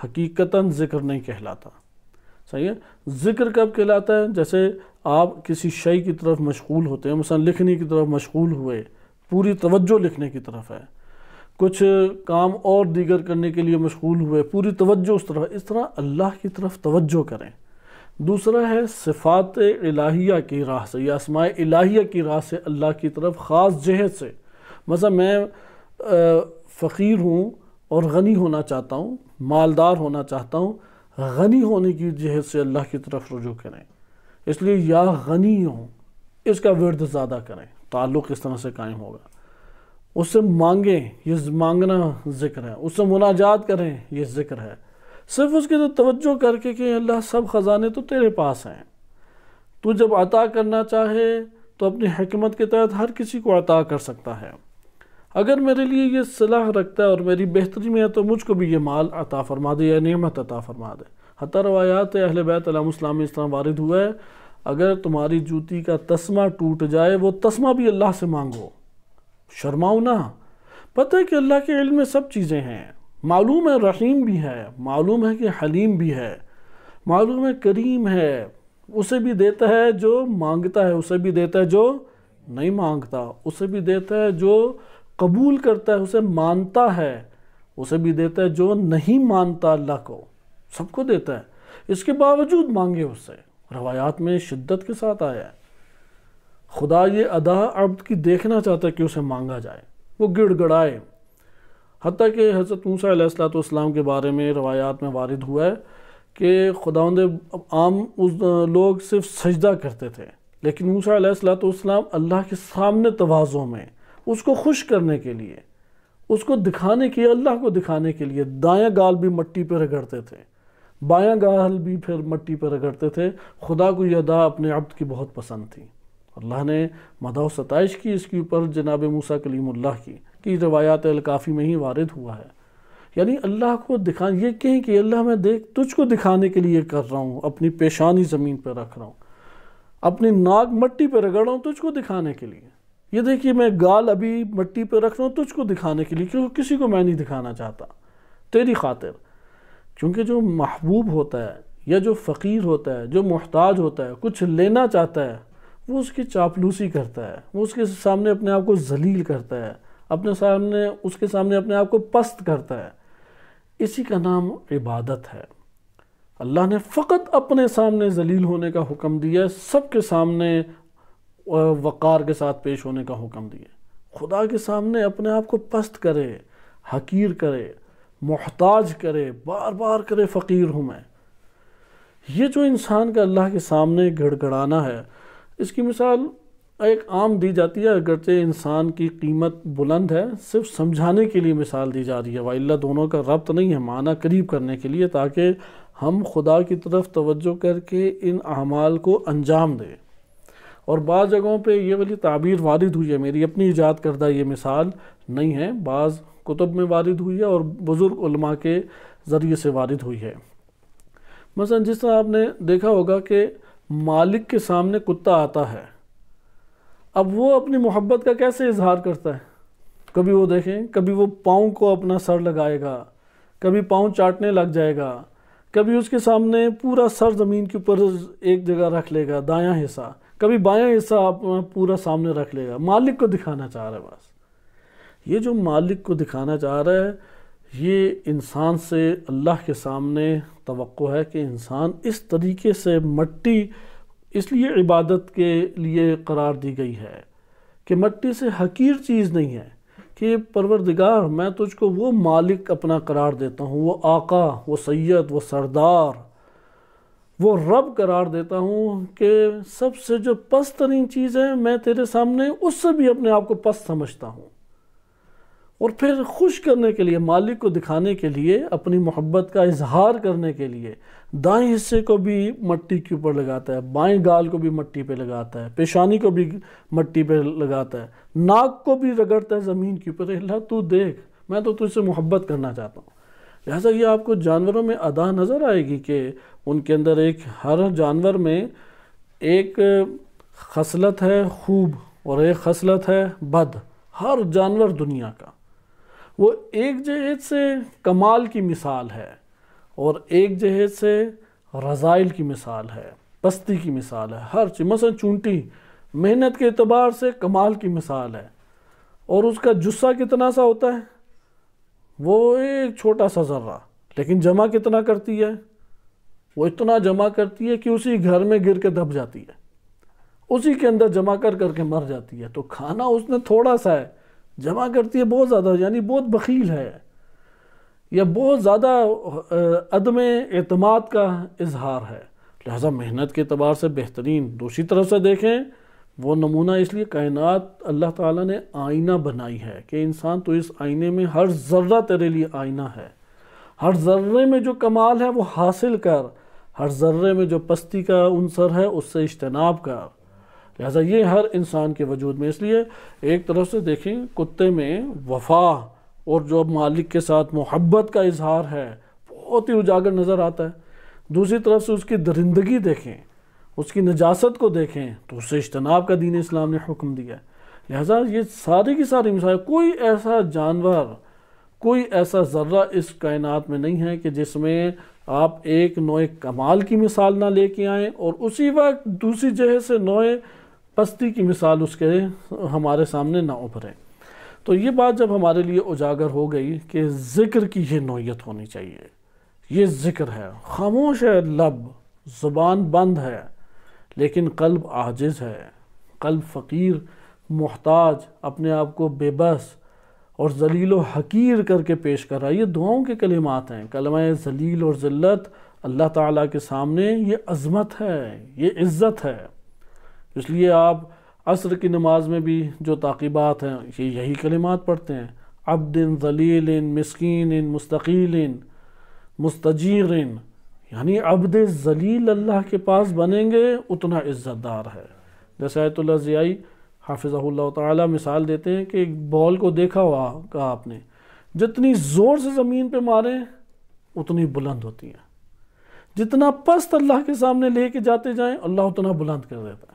حقیقتاً ذکر نہیں کہلاتا۔ صحیح ہے؟ ذکر کب کہلاتا ہے؟ جیسے آپ کسی شے کی طرف مشغول ہوتے ہیں، مثلا لکھنے کی طرف مشغول ہوئے، پوری توجہ لکھنے کی طرف ہے، کچھ کام اور دیگر کرنے کے لیے مشغول ہوئے، پوری توجہ اس طرح اللہ کی طرف توجہ کریں۔ دوسرا ہے صفات الہیہ کی راہ سے یا اسماء الہیہ کی راہ سے اللہ کی طرف خاص جہت سے، مثلا میں فقیر ہوں اور غنی ہونا چاہتا ہوں، مالدار ہونا چاہتا ہوں، غنی ہونے کی جہت سے اللہ کی طرف رجوع کریں، اس لیے یا غنی ہوں اس کا ورد زیادہ کریں، تعلق اس طرح سے قائم ہوگا۔ اس سے مانگیں، یہ مانگنا ذکر ہے، اس سے مناجات کریں، یہ ذکر ہے، صرف اس کی توجہ کر کے کہ اللہ سب خزانے تو تیرے پاس ہیں، تو جب عطا کرنا چاہے تو اپنی حکمت کے تحت ہر کسی کو عطا کر سکتا ہے، اگر میرے لیے یہ صلاح رکھتا ہے اور میری بہتری میں ہے تو مجھ کو بھی یہ مال عطا فرما دے یا نعمت عطا فرما دے۔ حتیٰ روایات اہل بیت علیہ السلام میں اس طرح وارد ہوا ہے، اگر تمہاری جوتی کا تسمہ ٹوٹ جائے وہ تسمہ بھی اللہ سے مانگو، شرماؤ نہ۔ پتہ ہے کہ اللہ کے علم میں سب چیزیں ہیں، معلوم ہے رحیم بھی ہے، معلوم ہے کہ حلیم بھی ہے، معلوم ہے کریم ہے، اسے بھی دیتا ہے جو مانگتا ہے، اسے بھی دیتا ہے جو نہیں مانگتا، اسے بھی دیتا ہے جو قبول کرتا ہے، اسے مانتا ہے، اسے بھی دیتا ہے جو نہیں مانتا اللہ کو، سب کو دیتا ہے، اس کے باوجود مانگے اس سے۔ روایات میں شدت کے ساتھ آیا ہے، خدا یہ ادا عبد کی دیکھنا چاہتا ہے کہ اسے مانگا جائے، وہ گڑ گڑائے۔ حتیٰ کہ حضرت موسیٰ علیہ السلام کے بارے میں روایات میں وارد ہوا ہے کہ خداوند عام لوگ صرف سجدہ کرتے تھے، لیکن موسیٰ علیہ السلام اللہ کے سامنے تواضع میں اس کو خوش کرنے کے لیے، اس کو دکھانے کے، اللہ کو دکھانے کے لیے دایاں گال بھی مٹی پہ رگڑتے تھے، بایاں گال بھی پھر مٹی پہ رگڑتے تھے۔ خدا کو یہ ادا اپنے عبد کی بہت پسند تھی۔ اللہ نے مدح و ستائش کی اس کے اوپر جناب موسیٰ کلیم اللہ کی روایات الکافی میں ہی وارد ہوا ہے۔ یعنی اللہ کو یہ کہیں کہ اللہ میں دیکھ تجھ کو دکھانے کے لیے کر رہا ہوں، اپنی پیشانی زمین پہ رکھ رہا ہوں، اپنی ناک مٹی پہ رگڑ رہا ہوں تجھ کو دکھانے کے لیے۔ یہ دیکھیے میں گال ابھی مٹی پہ رکھ رہا ہوں تجھ کو دکھانے کے لیے، کیونکہ کسی کو میں نہیں دکھانا چاہتا، تیری خاطر۔ کیونکہ جو محبوب ہوتا ہے یا جو فقیر ہوتا ہے، جو محتاج ہوتا ہے، کچھ لینا چاہتا ہے، وہ اس کی چاپلوسی کرتا ہے، وہ اس کے سامنے اپنے آپ کو ذلیل کرتا ہے، اس کے سامنے اپنے آپ کو پست کرتا ہے۔ اسی کا نام عبادت ہے۔ اللہ نے فقط اپنے سامنے ذلیل ہونے کا حکم دیا ہے، سب کے سامنے وقار کے ساتھ پیش ہونے کا حکم دیا ہے۔ خدا کے سامنے اپنے آپ کو پست کرے، حقیر کرے، محتاج کرے، بار بار کرے فقیر ہوں میں۔ یہ جو انسان کا اللہ کے سامنے گڑ گڑانا ہے، اس کی مثال ایک عام دی جاتی ہے، اگرچہ انسان کی قیمت بلند ہے، صرف سمجھانے کے لیے مثال دی جا رہی ہے، وَإِلَّا دونوں کا ربط نہیں ہے، معنی قریب کرنے کے لیے، تاکہ ہم خدا کی طرف توجہ کر کے ان اعمال کو انجام دیں۔ اور بعض جگہوں پہ یہ والی تعبیر وارد ہوئی ہے، میری اپنی ایجاد کردہ یہ مثال نہیں ہے، بعض کتب میں وارد ہوئی ہے اور بزرگ علماء کے ذریعے سے وارد ہوئی ہے۔ مثلا جس طرح آپ نے دیکھا ہوگا کہ مالک کے سامنے کتا آتا ہے، اب وہ اپنی محبت کا کیسے اظہار کرتا ہے؟ کبھی وہ دیکھیں، کبھی وہ پاؤں کو اپنا سر لگائے گا، کبھی پاؤں چاٹنے لگ جائے گا، کبھی اس کے سامنے پورا سر زمین کے اوپر ایک جگہ رکھ لے گا دایاں حصہ، کبھی بایاں حصہ اپنا پورا سامنے رکھ لے گا، مالک کو دکھانا چاہ رہا ہے بس۔ یہ جو مالک کو دکھانا چاہ رہا ہے، یہ انسان سے اللہ کے سامنے توقع ہے کہ انسان اس طریقے سے مٹی اس لیے عبادت کے لیے قرار دی گئی ہے کہ مٹی سے حقیر چیز نہیں ہے، کہ پروردگار میں تجھ کو وہ مالک اپنا قرار دیتا ہوں، وہ آقا، وہ سید، وہ سردار، وہ رب قرار دیتا ہوں کہ سب سے جو پست ترین چیز ہے میں تیرے سامنے اس سے بھی اپنے آپ کو پست سمجھتا ہوں۔ اور پھر خوش کرنے کے لیے، مالک کو دکھانے کے لیے، اپنی محبت کا اظہار کرنے کے لیے دائیں حصے کو بھی مٹی کے اوپر لگاتا ہے، بائیں گال کو بھی مٹی پہ لگاتا ہے، پیشانی کو بھی مٹی پہ لگاتا ہے، ناک کو بھی رگڑتا ہے زمین کے اوپر۔ اللہ تو دیکھ، میں تو تجھ سے محبت کرنا چاہتا ہوں۔ لہٰذا یہ آپ کو جانوروں میں ادا نظر آئے گی کہ ان کے اندر ہر جانور میں ایک خصلت ہے خوب اور ایک خصلت ہے بد، ہر جانور دنیا کا۔ وہ ایک جہت سے کمال کی مثال ہے اور ایک جہت سے رذائل کی مثال ہے، پستی کی مثال ہے، ہر چیز۔ مثلا چونٹی محنت کے اعتبار سے کمال کی مثال ہے، اور اس کا جسہ کتنا سا ہوتا ہے؟ وہ ایک چھوٹا سا ذرہ، لیکن جمع کتنا کرتی ہے؟ وہ اتنا جمع کرتی ہے کہ اسی گھر میں گر کے دب جاتی ہے، اسی کے اندر جمع کر کے مر جاتی ہے۔ تو کھانا اس نے تھوڑا سا ہے، جمع کرتی ہے بہت زیادہ، یعنی بہت بخیل ہے، یا بہت زیادہ عدم اعتماد کا اظہار ہے۔ لہذا محنت کے اعتبار سے بہترین۔ دوسری طرف سے دیکھیں، وہ نمونہ اس لیے کائنات اللہ تعالیٰ نے آئینہ بنائی ہے کہ انسان تو اس آئینے میں ہر ذرہ تیرے لیے آئینہ ہے، ہر ذرے میں جو کمال ہے وہ حاصل کر، ہر ذرے میں جو پستی کا عنصر ہے اس سے اجتناب کر۔ لہذا یہ ہر انسان کے وجود میں، اس لیے ایک طرف سے دیکھیں کتے میں وفا اور جو مالک کے ساتھ محبت کا اظہار ہے بہت ہی اجاگر نظر آتا ہے، دوسری طرف سے اس کی درندگی دیکھیں، اس کی نجاست کو دیکھیں تو اس سے اجتناب کا دین اسلام نے حکم دیا ہے۔ لہذا یہ ساری کی ساری مثال، کوئی ایسا جانور، کوئی ایسا ذرہ اس کائنات میں نہیں ہے کہ جس میں آپ ایک نوع کمال کی مثال نہ لے کے آئیں اور اسی وقت دوسری جہت سے نوع پستی کی مثال اس کے ہمارے سامنے نہ ابھرے۔ تو یہ بات جب ہمارے لیے اجاگر ہو گئی کہ ذکر کی یہ نوعیت ہونی چاہیے، یہ ذکر ہے، خاموش ہے لب، زبان بند ہے، لیکن قلب عاجز ہے، قلب فقیر، محتاج، اپنے آپ کو بے بس اور ذلیل و حقیر کر کے پیش کر رہا ہے۔ یہ دعاؤں کے کلمات ہیں۔ کلمہ ذلیل اور ذلت اللہ تعالیٰ کے سامنے یہ عظمت ہے، یہ عزت ہے۔ اس لیے آپ عصر کی نماز میں بھی جو تعقیبات ہیں یہی کلمات پڑھتے ہیں، عبد ذلیل مسکین مستقیل مستجیر، یعنی عبد ذلیل اللہ کے پاس بنیں گے اتنا عزت دار ہے۔ جیسے آیت اللہ ضیائی حافظہ اللہ تعالیٰ مثال دیتے ہیں کہ ایک بال کو دیکھا ہوا کہا آپ نے، جتنی زور سے زمین پہ ماریں اتنی بلند ہوتی ہیں، جتنا پست اللہ کے سامنے لے کے جاتے جائیں اللہ اتنا بلند کر دیتا ہے،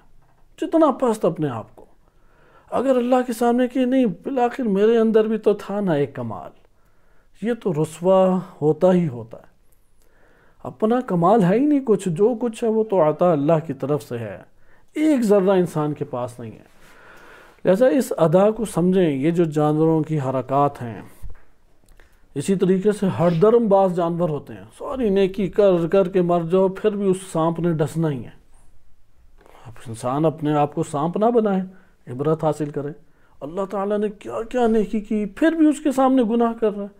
جتنا پست اپنے آپ کو۔ اگر اللہ کے سامنے کہ نہیں بالآخر میرے اندر بھی تو تھا نا ایک کمال، یہ تو رسوا ہوتا ہی ہوتا ہے۔ اپنا کمال ہے ہی نہیں کچھ، جو کچھ ہے وہ تو عطا اللہ کی طرف سے ہے، ایک ذرہ انسان کے پاس نہیں ہے۔ لہذا اس ادا کو سمجھیں، یہ جو جانوروں کی حرکات ہیں، اسی طریقے سے ہر درم باز جانور ہوتے ہیں، ساری نیکی کر کر کے مر جاؤ پھر بھی اس سانپ نے ڈسنا ہی ہے۔ اب انسان اپنے آپ کو سانپ نہ بنائے، عبرت حاصل کرے۔ اللہ تعالیٰ نے کیا کیا نیکی کی پھر بھی اس کے سامنے گناہ کر رہا ہے۔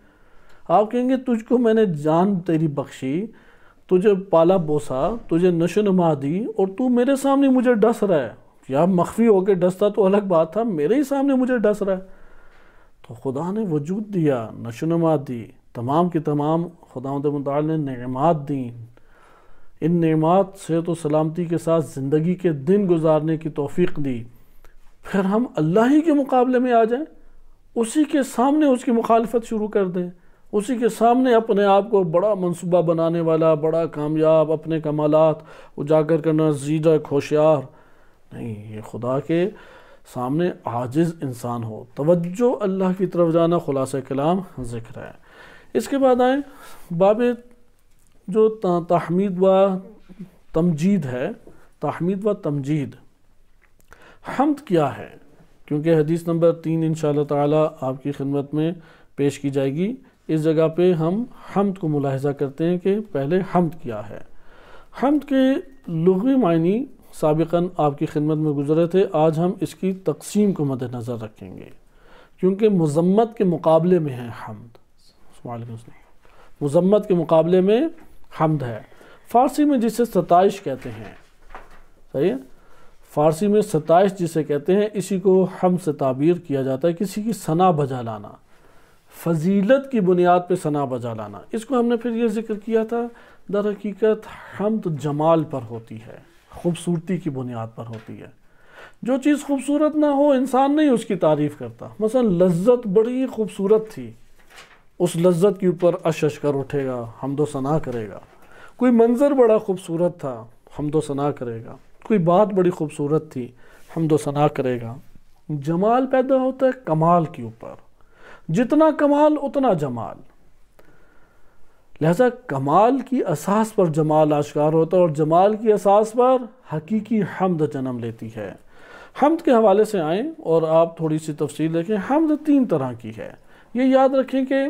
آپ کہیں گے تجھ کو میں نے جان تیری بخشی، تجھے پالا بوسا، تجھے نشو و نما دی، اور تو میرے سامنے مجھے ڈس رہا ہے۔ یا مخفی ہو کے ڈستا تو الگ بات تھا، میرے ہی سامنے مجھے ڈس رہا ہے۔ تو خدا نے وجود دیا، نشو و نما دی، تمام کی تمام خداوند متعال نے نعمات دیں، ان نعمات صحت و سلامتی کے ساتھ زندگی کے دن گزارنے کی توفیق دی، پھر ہم اللہ ہی کے مقابلے میں آ جائیں، اسی کے سامنے اس کی مخالفت شروع کر دیں، اسی کے سامنے اپنے آپ کو بڑا منصوبہ بنانے والا، بڑا کامیاب، اپنے کمالات اجاگر کرنا، زیدہ ہوشیار۔ نہیں، یہ خدا کے سامنے عاجز انسان ہو۔ توجہ اللہ کی طرف جانا خلاصہ کلام ذکر ہے۔ اس کے بعد آئیں باب جو تحمید و تمجید ہے، تحمید و تمجید۔ حمد کیا ہے؟ کیونکہ حدیث نمبر 3 انشاءاللہ تعالی آپ کی خدمت میں پیش کی جائے گی۔ اس جگہ پہ ہم حمد کو ملاحظہ کرتے ہیں کہ پہلے حمد کیا ہے۔ حمد کے لغوی معنی سابقاً آپ کی خدمت میں گزرے تھے، آج ہم اس کی تقسیم کو مد نظر رکھیں گے، کیونکہ مذمت کے مقابلے میں ہے حمد۔ مذمت کے مقابلے میں حمد ہے۔ فارسی میں جسے ستائش کہتے ہیں، صحیح ہے، فارسی میں ستائش جسے کہتے ہیں، اسی کو حمد سے تعبیر کیا جاتا ہے، کسی کی ثنا بجا لانا، فضیلت کی بنیاد پہ ثنا بجا لانا۔ اس کو ہم نے پھر یہ ذکر کیا تھا، در حقیقت حمد جمال پر ہوتی ہے، خوبصورتی کی بنیاد پر ہوتی ہے۔ جو چیز خوبصورت نہ ہو انسان نہیں اس کی تعریف کرتا۔ مثلا لذت بڑی خوبصورت تھی، اس لذت کے اوپر اش کر اٹھے گا، حمد و ثنا کرے گا۔ کوئی منظر بڑا خوبصورت تھا، حمد و ثنا کرے گا۔ کوئی بات بڑی خوبصورت تھی، حمد و ثنا کرے گا۔ جمال پیدا ہوتا ہے کمال کے اوپر، جتنا کمال اتنا جمال۔ لہذا کمال کی اساس پر جمال آشکار ہوتا ہے، اور جمال کی اساس پر حقیقی حمد جنم لیتی ہے۔ حمد کے حوالے سے آئیں اور آپ تھوڑی سی تفصیل دیکھیں۔ حمد 3 طرح کی ہے، یہ یاد رکھیں کہ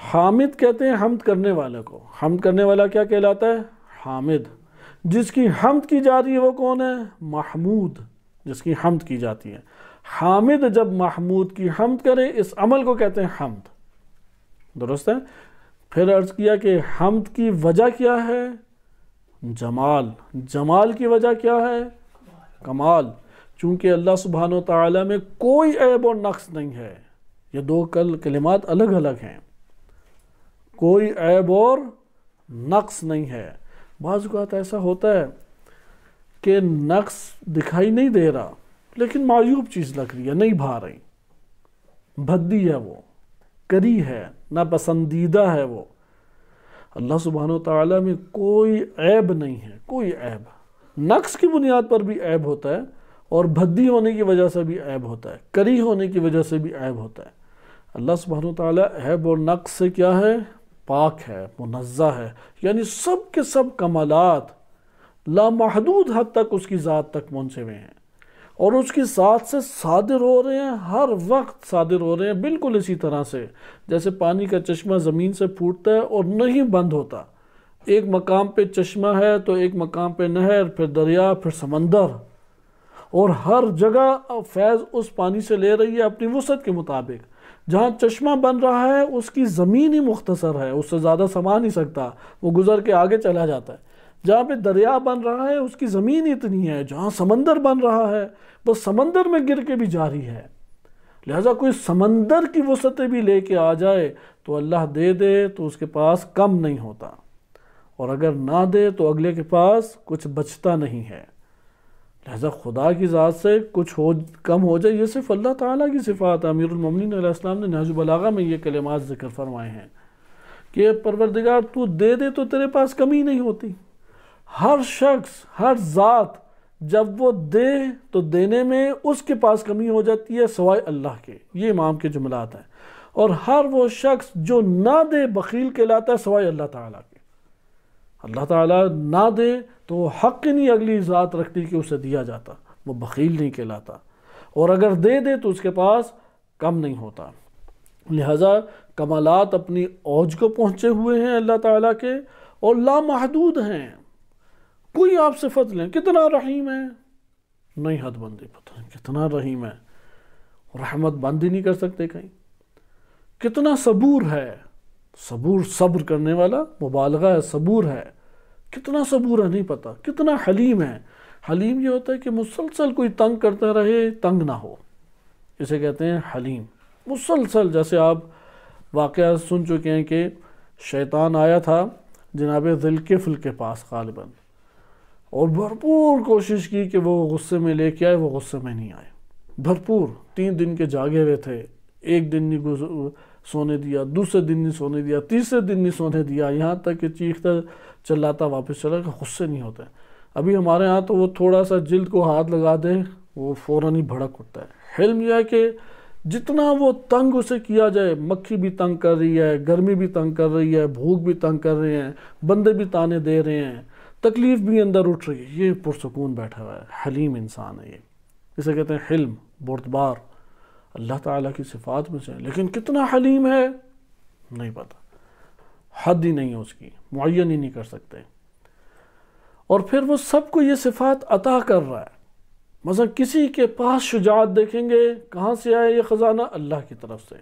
حامد کہتے ہیں حمد کرنے والے کو۔ حمد کرنے والا کیا کہلاتا ہے؟ حامد۔ جس کی حمد کی جا رہی ہے وہ کون ہے؟ محمود، جس کی حمد کی جاتی ہے۔ حامد جب محمود کی حمد کرے اس عمل کو کہتے ہیں حمد، درست ہے؟ پھر عرض کیا کہ حمد کی وجہ کیا ہے؟ جمال۔ جمال کی وجہ کیا ہے؟ کمال۔ چونکہ اللہ سبحانہ و تعالی میں کوئی عیب اور نقص نہیں ہے، یہ 2 کلمات الگ الگ ہیں۔ کوئی عیب اور نقص نہیں ہے۔ بعض اوقات ایسا ہوتا ہے کہ نقص دکھائی نہیں دے رہا لیکن معیوب چیز لگ رہی ہے، نہیں بھا رہی، بھدی ہے، وہ کری ہے، ناپسندیدہ ہے وہ۔ اللہ سبحانہ و تعالیٰ میں کوئی عیب نہیں ہے، کوئی عیب۔ نقص کی بنیاد پر بھی عیب ہوتا ہے، اور بھدی ہونے کی وجہ سے بھی عیب ہوتا ہے، کری ہونے کی وجہ سے بھی عیب ہوتا ہے۔ اللہ سبحانہ و تعالیٰ عیب اور نقص سے کیا ہے؟ پاک ہے، منزہ ہے، یعنی سب کے سب کمالات لامحدود حد تک اس کی ذات تک پہنچے ہوئے ہیں، اور اس کی ذات سے صادر ہو رہے ہیں، ہر وقت صادر ہو رہے ہیں، بالکل اسی طرح سے جیسے پانی کا چشمہ زمین سے پھوٹتا ہے اور نہیں بند ہوتا۔ ایک مقام پہ چشمہ ہے تو ایک مقام پہ نہر، پھر دریا، پھر سمندر، اور ہر جگہ فیض اس پانی سے لے رہی ہے اپنی وسعت کے مطابق۔ جہاں چشمہ بن رہا ہے اس کی زمین ہی مختصر ہے، اس سے زیادہ سما نہیں سکتا، وہ گزر کے آگے چلا جاتا ہے۔ جہاں پہ دریا بن رہا ہے اس کی زمین اتنی ہے، جہاں سمندر بن رہا ہے وہ سمندر میں گر کے بھی جاری ہے۔ لہٰذا کوئی سمندر کی وسعتیں بھی لے کے آ جائے تو اللہ دے دے تو اس کے پاس کم نہیں ہوتا، اور اگر نہ دے تو اگلے کے پاس کچھ بچتا نہیں ہے۔ لہذا خدا کی ذات سے کچھ کم ہو جائے، یہ صرف اللہ تعالیٰ کی صفات ہے۔ امیر المومنین علیہ السلام نے نہج البلاغہ میں یہ کلمات ذکر فرمائے ہیں کہ پروردگار تو دے دے تو تیرے پاس کمی نہیں ہوتی۔ ہر شخص، ہر ذات جب وہ دے تو دینے میں اس کے پاس کمی ہو جاتی ہے سوائے اللہ کے۔ یہ امام کے جملات ہیں۔ اور ہر وہ شخص جو نہ دے بخیل کہلاتا ہے سوائے اللہ تعالیٰ کے۔ اللہ تعالیٰ نہ دے تو وہ حق ہی نہیں اگلی ذات رکھتی کہ اسے دیا جاتا، وہ بخیل نہیں کہلاتا، اور اگر دے دے تو اس کے پاس کم نہیں ہوتا۔ لہٰذا کمالات اپنی اوج کو پہنچے ہوئے ہیں اللہ تعالیٰ کے، اور لامحدود ہیں۔ کوئی آپ صفت لیں، کتنا رحیم ہے، نہیں حد بندی، پتہ نہیں کتنا رحیم ہے، رحمت بند ہی نہیں کر سکتے کہیں۔ کتنا صبور ہے، صبور صبر کرنے والا مبالغہ ہے، صبور ہے، کتنا صبور ہے نہیں پتہ۔ کتنا حلیم ہے، حلیم یہ ہوتا ہے کہ مسلسل کوئی تنگ کرتا رہے، تنگ نہ ہو، اسے کہتے ہیں حلیم۔ مسلسل، جیسے آپ واقعہ سن چکے ہیں کہ شیطان آیا تھا جناب ذی الکفل کے پاس غالباً، اور بھرپور کوشش کی کہ وہ غصے میں لے کے آئے، وہ غصے میں نہیں آئے، بھرپور 3 دن کے جاگے ہوئے تھے، ایک دن نہیں سونے دیا، دوسرے دن نہیں سونے دیا، تیسرے دن نہیں سونے دیا، یہاں تک کہ چیختا چلاتا واپس چلا کہ غصے نہیں ہوتے۔ ابھی ہمارے ہاں تو وہ تھوڑا سا جلد کو ہاتھ لگا دے وہ فوراً ہی بھڑک اٹھتا ہے۔ حلم یہ ہے کہ جتنا وہ تنگ اسے کیا جائے، مکھی بھی تنگ کر رہی ہے، گرمی بھی تنگ کر رہی ہے، بھوک بھی تنگ کر رہے ہیں، بندے بھی تانے دے رہے ہیں، تکلیف بھی اندر اٹھ رہی ہے، یہ پرسکون بیٹھا ہوا ہے، حلیم انسان ہے یہ، اسے کہتے ہیں حلم، بردبار، اللہ تعالیٰ کی صفات میں سے۔ لیکن کتنا حلیم ہے نہیں پتہ، حد ہی نہیں ہے اس کی، معین ہی نہیں کر سکتے۔ اور پھر وہ سب کو یہ صفات عطا کر رہا ہے۔ مثلا کسی کے پاس شجاعت دیکھیں گے، کہاں سے آئے یہ خزانہ؟ اللہ کی طرف سے،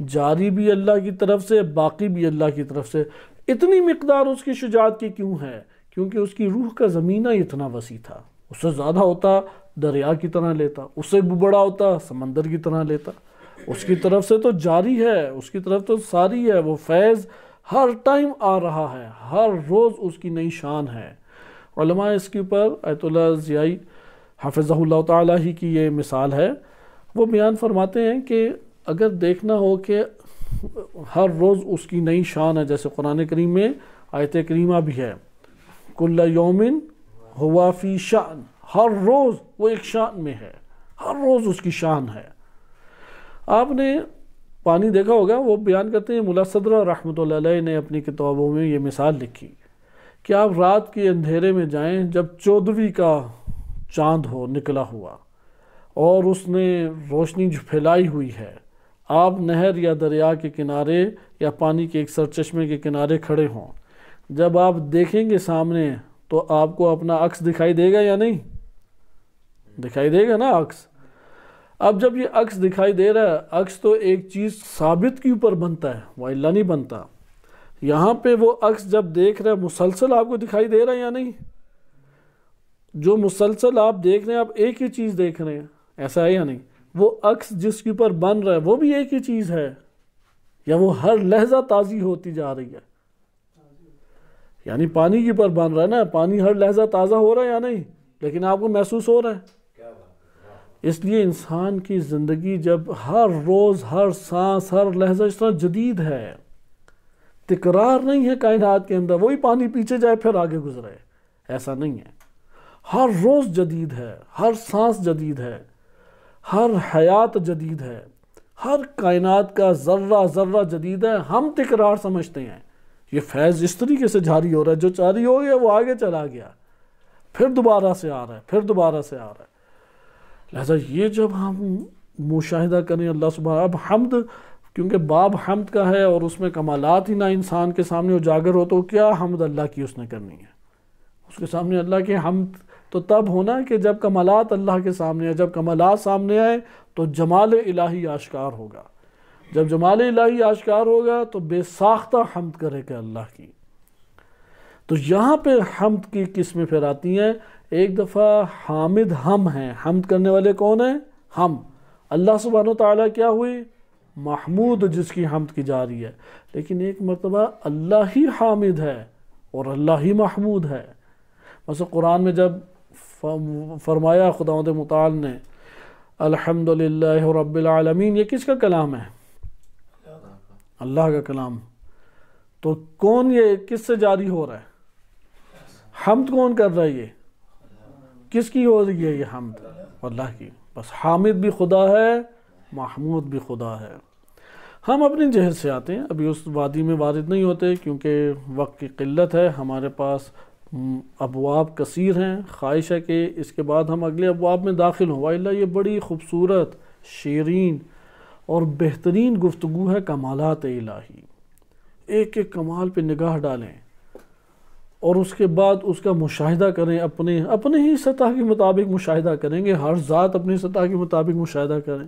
جاری بھی اللہ کی طرف سے، باقی بھی اللہ کی طرف سے۔ اتنی مقدار اس کی شجاعت کی کیوں ہے؟ کیونکہ اس کی روح کا زمینہ اتنا وسیع تھا، اس سے زیادہ ہوتا دریا کی طرح لیتا، اس سے بھی بڑا ہوتا سمندر کی طرح لیتا۔ اس کی طرف سے تو جاری ہے، اس کی طرف تو ساری ہے، وہ فیض ہر ٹائم آ رہا ہے، ہر روز اس کی نئی شان ہے۔ علماء اس کے اوپر آیت اللہ ضیائی حفظہ اللہ تعالیٰ ہی کی یہ مثال ہے، وہ بیان فرماتے ہیں کہ اگر دیکھنا ہو کہ ہر روز اس کی نئی شان ہے، جیسے قرآن کریم میں آیت کریمہ بھی ہے، کل یومن ہوا فی شان، ہر روز وہ ایک شان میں ہے، ہر روز اس کی شان ہے۔ آپ نے پانی دیکھا ہوگا، وہ بیان کرتے ہیں ملا صدرہ رحمۃ اللہ علیہ نے اپنی کتابوں میں یہ مثال لکھی کہ آپ رات کے اندھیرے میں جائیں، جب 14ویں کا چاند ہو نکلا ہوا اور اس نے روشنی جو پھیلائی ہوئی ہے، آپ نہر یا دریا کے کنارے یا پانی کے ایک سرچشمے کے کنارے کھڑے ہوں، جب آپ دیکھیں گے سامنے تو آپ کو اپنا عکس دکھائی دے گا یا نہیں؟ دکھائی دے گا نا عکس۔ اب جب یہ عکس دکھائی دے رہا ہے، عکس تو ایک چیز ثابت کے اوپر بنتا ہے، وہ اللہ نہیں بنتا۔ یہاں پہ وہ عکس جب دیکھ رہا ہے مسلسل آپ کو دکھائی دے رہا ہے یا نہیں؟ جو مسلسل آپ دیکھ رہے ہیں، آپ ایک ہی چیز دیکھ رہے ہیں، ایسا ہے یا نہیں؟ وہ عکس جس کے اوپر بن رہا ہے وہ بھی ایک ہی چیز ہے، یا وہ ہر لحظہ تازی ہوتی جا رہی ہے؟ یعنی پانی کے اوپر بن رہا ہے نا، پانی ہر لحظہ تازہ ہو رہا ہے یا نہیں؟ لیکن آپ کو محسوس ہو رہا ہے۔ اس لیے انسان کی زندگی جب ہر روز، ہر سانس، ہر لحظہ اس طرح جدید ہے، تکرار نہیں ہے کائنات کے اندر، وہی پانی پیچھے جائے پھر آگے گزرے، ایسا نہیں ہے۔ ہر روز جدید ہے، ہر سانس جدید ہے، ہر حیات جدید ہے، ہر کائنات کا ذرہ ذرہ جدید ہے۔ ہم تکرار سمجھتے ہیں، یہ فیض اس طریقے سے جاری ہو رہا ہے، جو جاری ہو گیا وہ آگے چلا گیا، پھر دوبارہ سے آ رہا ہے، پھر دوبارہ سے آ رہا ہے۔ لہذا یہ جب ہم مشاہدہ کریں اللہ سبحانہ، اب حمد کیونکہ باب حمد کا ہے اور اس میں کمالات ہی نہ انسان کے سامنے اجاگر ہو، تو کیا حمد اللہ کی اس نے کرنی ہے؟ اس کے سامنے اللہ کی حمد تو تب ہونا کہ جب کمالات اللہ کے سامنے آئے، جب کمالات سامنے آئے تو جمال الہی آشکار ہوگا، جب جمال الہی آشکار ہوگا تو بے ساختہ حمد کرے کہ اللہ کی۔ تو یہاں پہ حمد کی قسمیں پھر آتی ہیں۔ ایک دفعہ حامد ہم ہیں، حمد کرنے والے کون ہیں؟ ہم۔ اللہ سبحانہ وتعالیٰ کیا ہوئی؟ محمود، جس کی حمد کی جا رہی ہے۔ لیکن ایک مرتبہ اللہ ہی حامد ہے اور اللہ ہی محمود ہے۔ مثلا قرآن میں جب فرمایا خداوند متعال نے الحمدللہ رب العالمین، یہ کس کا کلام ہے؟ اللہ کا کلام۔ تو کون یہ کس سے جاری ہو رہا ہے؟ حمد کون کر رہا ہے؟ یہ کس کی ہو رہی ہے یہ حمد؟ اللہ کی۔ بس حامد بھی خدا ہے، محمود بھی خدا ہے۔ ہم اپنی جہد سے آتے ہیں، ابھی اس وادی میں وارد نہیں ہوتے کیونکہ وقت کی قلت ہے، ہمارے پاس ابواب کثیر ہیں۔ خواہش ہے کہ اس کے بعد ہم اگلے ابواب میں داخل ہوں، وإلا یہ بڑی خوبصورت، شیرین اور بہترین گفتگو ہے کمالات الہی۔ ایک ایک کمال پہ نگاہ ڈالیں اور اس کے بعد اس کا مشاہدہ کریں، اپنے ہی سطح کے مطابق مشاہدہ کریں گے، ہر ذات اپنی سطح کے مطابق مشاہدہ کریں۔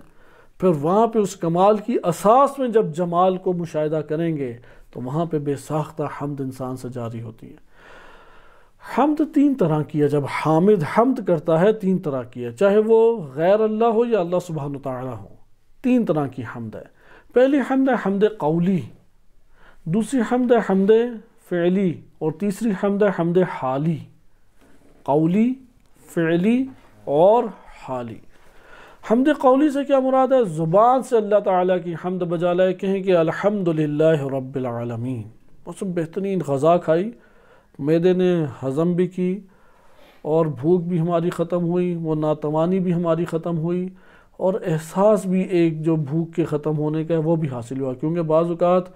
پھر وہاں پہ اس کمال کی اساس میں جب جمال کو مشاہدہ کریں گے تو وہاں پہ بے ساختہ حمد انسان سے جاری ہوتی ہے۔ حمد تین طرح کی ہے، جب حامد حمد کرتا ہے تین طرح کی ہے، چاہے وہ غیر اللہ ہو یا اللہ سبحانہ وتعالی ہو، تین طرح کی حمد ہے۔ پہلی حمد ہے حمد قولی، دوسری حمد ہے حمد فعلی، اور تیسری حمد ہے حمد حالی۔ قولی، فعلی اور حالی۔ حمد قولی سے کیا مراد ہے؟ زبان سے اللہ تعالیٰ کی حمد بجا لائے، کہیں کہ الحمدللہ رب العالمین، بس بہترین غذا کھائی، معدے نے ہضم بھی کی اور بھوک بھی ہماری ختم ہوئی، وہ ناتوانی بھی ہماری ختم ہوئی، اور احساس بھی ایک جو بھوک کے ختم ہونے کا ہے وہ بھی حاصل ہوا، کیونکہ بعض اوقات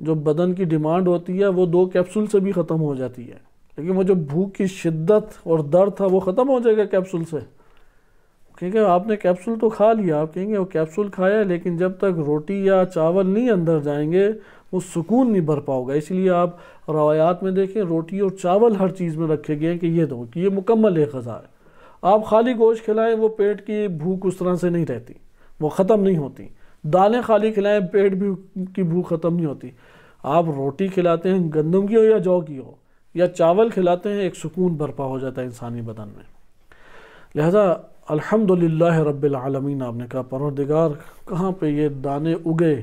جو بدن کی ڈیمانڈ ہوتی ہے وہ 2 کیپسول سے بھی ختم ہو جاتی ہے، لیکن وہ جو بھوک کی شدت اور درد تھا وہ ختم ہو جائے گا کیپسول سے۔ کیونکہ آپ نے کیپسول تو کھا لیا، آپ کہیں گے وہ کیپسول کھایا، لیکن جب تک روٹی یا چاول نہیں اندر جائیں گے وہ سکون نہیں برپا ہوگا۔ اس لیے آپ روایات میں دیکھیں روٹی اور چاول ہر چیز میں رکھے گئے ہیں کہ یہ دو، کہ یہ مکمل ایک غذا ہے۔ آپ خالی گوشت کھلائیں وہ پیٹ کی بھوک اس طرح سے نہیں رہتی، وہ ختم نہیں ہوتی۔ دالیں خالی کھلائیں پیٹ بھی کی بھوک ختم نہیں ہوتی۔ آپ روٹی کھلاتے ہیں گندم کی ہو یا جو کی ہو، یا چاول کھلاتے ہیں، ایک سکون برپا ہو جاتا ہے انسانی بدن میں۔ لہذا الحمدللہ رب العالمین آپ نے کہا، پروردگار کہاں پہ یہ دانے اگے،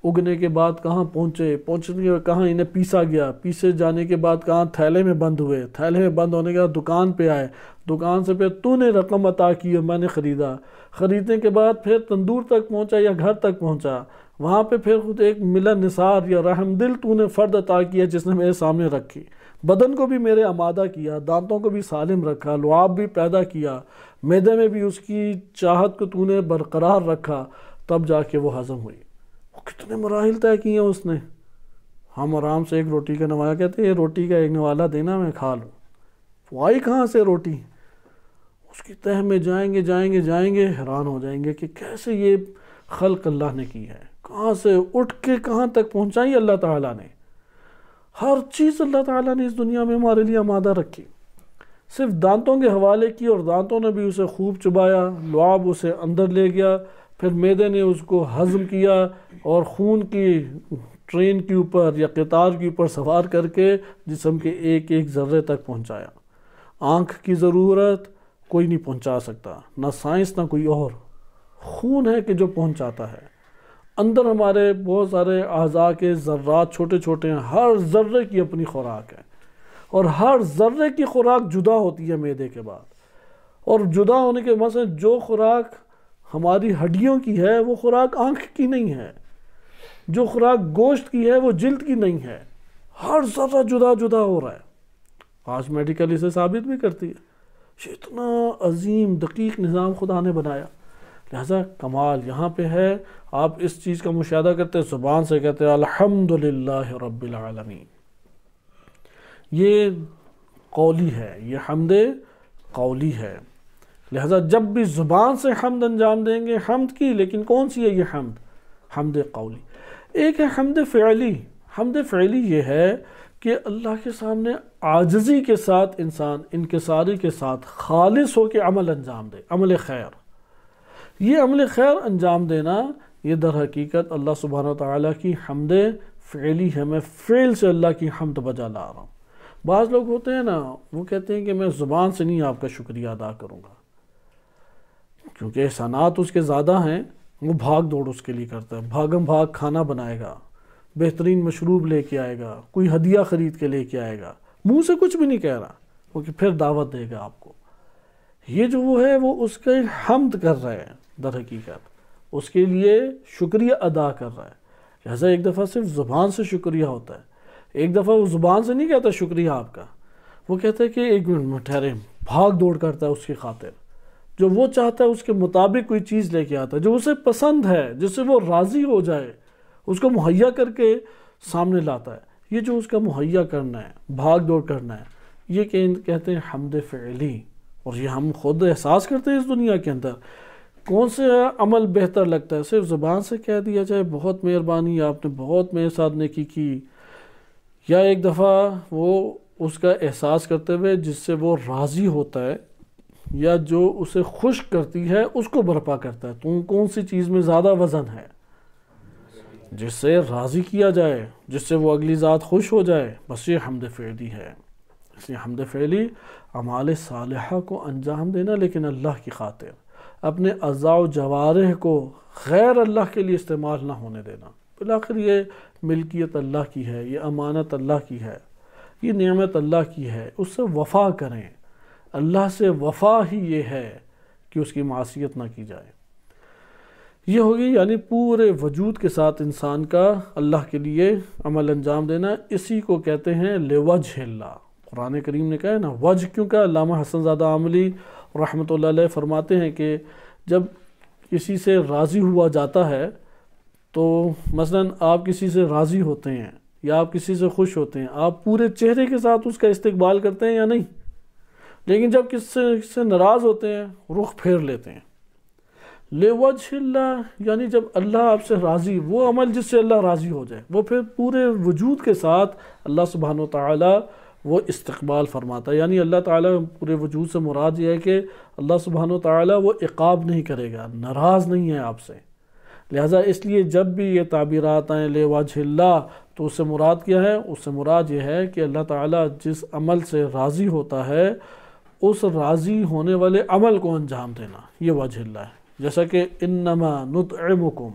اگنے کے بعد کہاں پہنچنے کے کہاں انہیں پیسا گیا، پیسے جانے کے بعد کہاں تھیلے میں بند ہوئے، تھیلے میں بند ہونے کے بعد دکان پہ آئے، دکان سے پھر تو نے رقم عطا کی اور میں نے خریدا، خریدنے کے بعد پھر تندور تک پہنچا یا گھر تک پہنچا، وہاں پہ پھر خود ایک ملن نثار یا رحم دل تو نے فرد عطا کیا جس نے میرے سامنے رکھی، بدن کو بھی میرے آمادہ کیا، دانتوں کو بھی سالم رکھا، لعاب بھی پیدا کیا، معدے میں بھی اس کی چاہت کو تو نے برقرار رکھا، تب جا کے وہ ہضم ہوئی۔ کتنے مراحل طے کیے ہیں اس نے۔ ہم آرام سے ایک روٹی کا نوالا کہتے ہیں، یہ روٹی کا ایک نوالا دینا میں کھا لوں، وہ آئی کہاں سے روٹی؟ اس کی تہ میں جائیں گے حیران ہو جائیں گے کہ کیسے یہ خلق اللہ نے کی ہے، کہاں سے اٹھ کے کہاں تک پہنچائی اللہ تعالیٰ نے۔ ہر چیز اللہ تعالیٰ نے اس دنیا میں ہمارے لیے آمادہ رکھی، صرف دانتوں کے حوالے کی، اور دانتوں نے بھی اسے خوب چبایا، لعاب اسے اندر لے گیا، پھر معدے نے اس کو ہضم کیا اور خون کی ٹرین کے اوپر یا قطار کے اوپر سوار کر کے جسم کے ایک ایک ذرے تک پہنچایا۔ آنکھ کی ضرورت کوئی نہیں پہنچا سکتا، نہ سائنس نہ کوئی اور، خون ہے کہ جو پہنچاتا ہے۔ اندر ہمارے بہت سارے اعضاء کے ذرات چھوٹے چھوٹے ہیں، ہر ذرے کی اپنی خوراک ہے، اور ہر ذرے کی خوراک جدا ہوتی ہے معدے کے بعد، اور جدا ہونے کے مثلا جو خوراک ہماری ہڈیوں کی ہے وہ خوراک آنکھ کی نہیں ہے، جو خوراک گوشت کی ہے وہ جلد کی نہیں ہے، ہر ذرہ جدا جدا ہو رہا ہے۔ آج میڈیکل اسے ثابت بھی کرتی ہے، یہ اتنا عظیم دقیق نظام خدا نے بنایا۔ لہذا کمال یہاں پہ ہے، آپ اس چیز کا مشاہدہ کرتے ہیں، زبان سے کہتے ہیں الحمدللہ رب العالمین، یہ قولی ہے، یہ حمد قولی ہے۔ لہذا جب بھی زبان سے حمد انجام دیں گے حمد کی، لیکن کون سی ہے یہ حمد؟ حمد قولی۔ ایک ہے حمد فعلی۔ حمد فعلی یہ ہے کہ اللہ کے سامنے عاجزی کے ساتھ انسان انکساری کے ساتھ خالص ہو کے عمل انجام دے، عمل خیر۔ یہ عمل خیر انجام دینا یہ در حقیقت اللہ سبحانہ وتعالیٰ کی حمد فعلی ہے، میں فعل سے اللہ کی حمد بجا لا رہا ہوں۔ بعض لوگ ہوتے ہیں نا، وہ کہتے ہیں کہ میں زبان سے نہیں آپ کا شکریہ ادا کروں گا، کیونکہ احسانات اس کے زیادہ ہیں، وہ بھاگ دوڑ اس کے لیے کرتا ہے، بھاگم بھاگ کھانا بنائے گا، بہترین مشروب لے کے آئے گا، کوئی ہدیہ خرید کے لے کے آئے گا، منہ سے کچھ بھی نہیں کہہ رہا، وہ کہ پھر دعوت دے گا آپ کو۔ یہ جو وہ ہے وہ اس کے حمد کر رہے ہیں، در حقیقت اس کے لیے شکریہ ادا کر رہا ہے۔ لہذا ایک دفعہ صرف زبان سے شکریہ ہوتا ہے، ایک دفعہ وہ زبان سے نہیں کہتا شکریہ آپ کا، وہ کہتا ہے کہ ایک منٹ میں ٹھہرے، بھاگ دوڑ کرتا ہے اس کی خاطر، جو وہ چاہتا ہے اس کے مطابق کوئی چیز لے کے آتا ہے، جو اسے پسند ہے، جس سے وہ راضی ہو جائے، اس کو مہیا کر کے سامنے لاتا ہے۔ یہ جو اس کا مہیا کرنا ہے، بھاگ دوڑ کرنا ہے، یہ کہتے ہیں حمد فعلی۔ اور یہ ہم خود احساس کرتے ہیں اس دنیا کے اندر کون سے عمل بہتر لگتا ہے، صرف زبان سے کہہ دیا جائے بہت مہربانی، آپ نے بہت میرے ساتھ نیکی کی، یا ایک دفعہ وہ اس کا احساس کرتے ہوئے جس سے وہ راضی ہوتا ہے یا جو اسے خوش کرتی ہے اس کو برپا کرتا ہے۔ تو کون سی چیز میں زیادہ وزن ہے؟ جس سے راضی کیا جائے، جس سے وہ اگلی ذات خوش ہو جائے، بس یہ حمد فعلی ہے۔ اس لیے حمد فعلی اعمال صالحہ کو انجام دینا لیکن اللہ کی خاطر، اپنے اعضاء و جوارح کو غیر اللہ کے لیے استعمال نہ ہونے دینا۔ بالآخر یہ ملکیت اللہ کی ہے، یہ امانت اللہ کی ہے، یہ نعمت اللہ کی ہے، اس سے وفا کریں۔ اللہ سے وفا ہی یہ ہے کہ اس کی معصیت نہ کی جائے۔ یہ ہوگی یعنی پورے وجود کے ساتھ انسان کا اللہ کے لیے عمل انجام دینا، اسی کو کہتے ہیں لوجہ اللہ۔ قرآن کریم نے کہا ہے نا وجہ کیوں کہا؟ علامہ حسن زادہ عاملی رحمۃ اللہ علیہ فرماتے ہیں کہ جب کسی سے راضی ہوا جاتا ہے تو مثلاً آپ کسی سے راضی ہوتے ہیں یا آپ کسی سے خوش ہوتے ہیں، آپ پورے چہرے کے ساتھ اس کا استقبال کرتے ہیں یا نہیں؟ لیکن جب کسی سے ناراض ہوتے ہیں رخ پھیر لیتے ہیں۔ لوجہ اللہ یعنی جب اللہ آپ سے راضی، وہ عمل جس سے اللہ راضی ہو جائے، وہ پھر پورے وجود کے ساتھ اللہ سبحانہ و تعالیٰ وہ استقبال فرماتا ہے۔ یعنی اللہ تعالیٰ پورے وجود سے مراد یہ ہے کہ اللہ سبحانہ و تعالیٰ وہ عقاب نہیں کرے گا، ناراض نہیں ہے آپ سے۔ لہٰذا اس لیے جب بھی یہ تعبیرات آئیں لوجہ اللہ تو اس سے مراد کیا ہے؟ اس سے مراد یہ ہے کہ اللہ تعالیٰ جس عمل سے راضی ہوتا ہے اس راضی ہونے والے عمل کو انجام دینا، یہ وجہ اللہ ہے۔ جیسا کہ انما نطعمکم،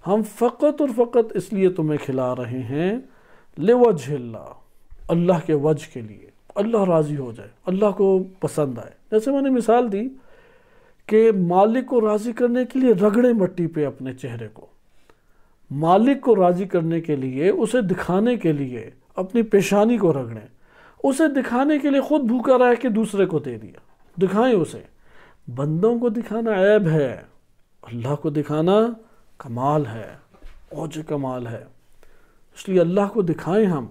ہم فقط اور فقط اس لیے تمہیں کھلا رہے ہیں لوجہ اللہ، اللہ کے وجہ کے لیے، اللہ راضی ہو جائے، اللہ کو پسند آئے۔ جیسے میں نے مثال دی کہ مالک کو راضی کرنے کے لیے رگڑے مٹی پہ اپنے چہرے کو، مالک کو راضی کرنے کے لیے، اسے دکھانے کے لیے اپنی پیشانی کو رگڑیں، اسے دکھانے کے لیے خود بھوکا رہ کے دوسرے کو دے دیا، دکھائیں اسے۔ بندوں کو دکھانا عیب ہے، اللہ کو دکھانا کمال ہے، اوج کمال ہے، اس لیے اللہ کو دکھائیں ہم۔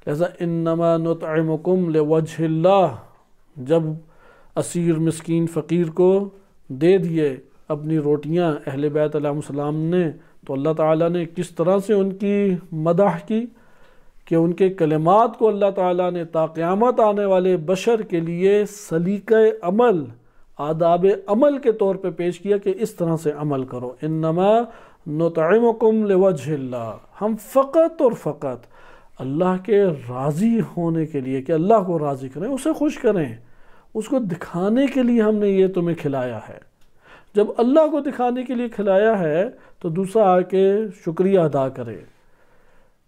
لہذا انما نطعمکم لوجہ اللہ، جب اسیر مسکین فقیر کو دے دیے اپنی روٹیاں اہل بیت علیہ السلام نے، تو اللہ تعالیٰ نے کس طرح سے ان کی مدح کی کہ ان کے کلمات کو اللہ تعالیٰ نے تا قیامت آنے والے بشر کے لیے سلیقہ عمل، آداب عمل کے طور پہ پیش کیا کہ اس طرح سے عمل کرو۔ انما نطعمکم لوجہ اللہ، ہم فقط اور فقط اللہ کے راضی ہونے کے لیے، کہ اللہ کو راضی کریں، اسے خوش کریں، اس کو دکھانے کے لیے ہم نے یہ تمہیں کھلایا ہے۔ جب اللہ کو دکھانے کے لیے کھلایا ہے تو دوسرا آ کے شکریہ ادا کرے،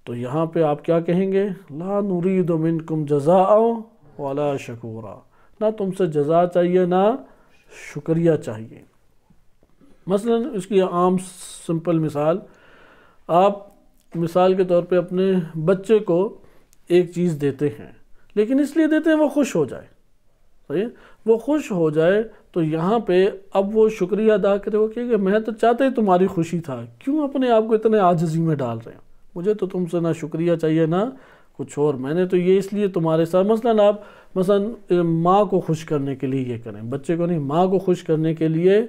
تو یہاں پہ آپ کیا کہیں گے؟ لا نرید منکم جزاء ولا شکورا، نہ تم سے جزا چاہیے نہ شکریہ چاہیے۔ مثلا اس کی عام سمپل مثال، آپ مثال کے طور پہ اپنے بچے کو ایک چیز دیتے ہیں، لیکن اس لیے دیتے ہیں وہ خوش ہو جائے، صحیح ہے؟ وہ خوش ہو جائے تو یہاں پہ اب وہ شکریہ ادا کرے، وہ کہ میں تو چاہتے ہی تمہاری خوشی تھا، کیوں اپنے آپ کو اتنے عاجزی میں ڈال رہے ہیں؟ مجھے تو تم سے نہ شکریہ چاہیے نہ کچھ اور، میں نے تو یہ اس لیے تمہارے ساتھ، مثلا ماں کو خوش کرنے کے لیے یہ کریں، بچے کو نہیں، ماں کو خوش کرنے کے لیے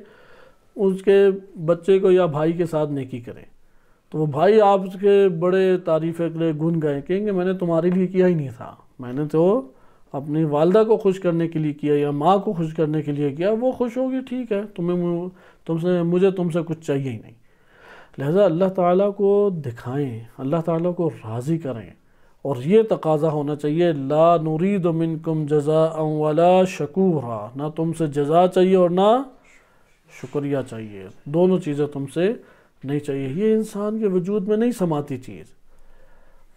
اس کے بچے کو یا بھائی کے ساتھ نیکی کریں، تو وہ بھائی آپ کے بڑے تعریفیں کرے گن گئے، کہیں گے میں نے تمہارے لیے کیا ہی نہیں تھا، میں نے تو اپنی والدہ کو خوش کرنے کے لیے کیا یا ماں کو خوش کرنے کے لیے کیا، وہ خوش ہوگی ٹھیک ہے، مجھے تم سے کچھ چاہیے ہی نہیں۔ لہذا اللہ تعالیٰ کو دکھائیں، اللہ تعالیٰ کو راضی کریں، اور یہ تقاضا ہونا چاہیے لا نرید منکم جزاء ولا شکورا، نہ تم سے جزا چاہیے اور نہ شکریہ چاہیے، دونوں چیزیں تم سے نہیں چاہیے۔ یہ انسان کے وجود میں نہیں سماتی چیز،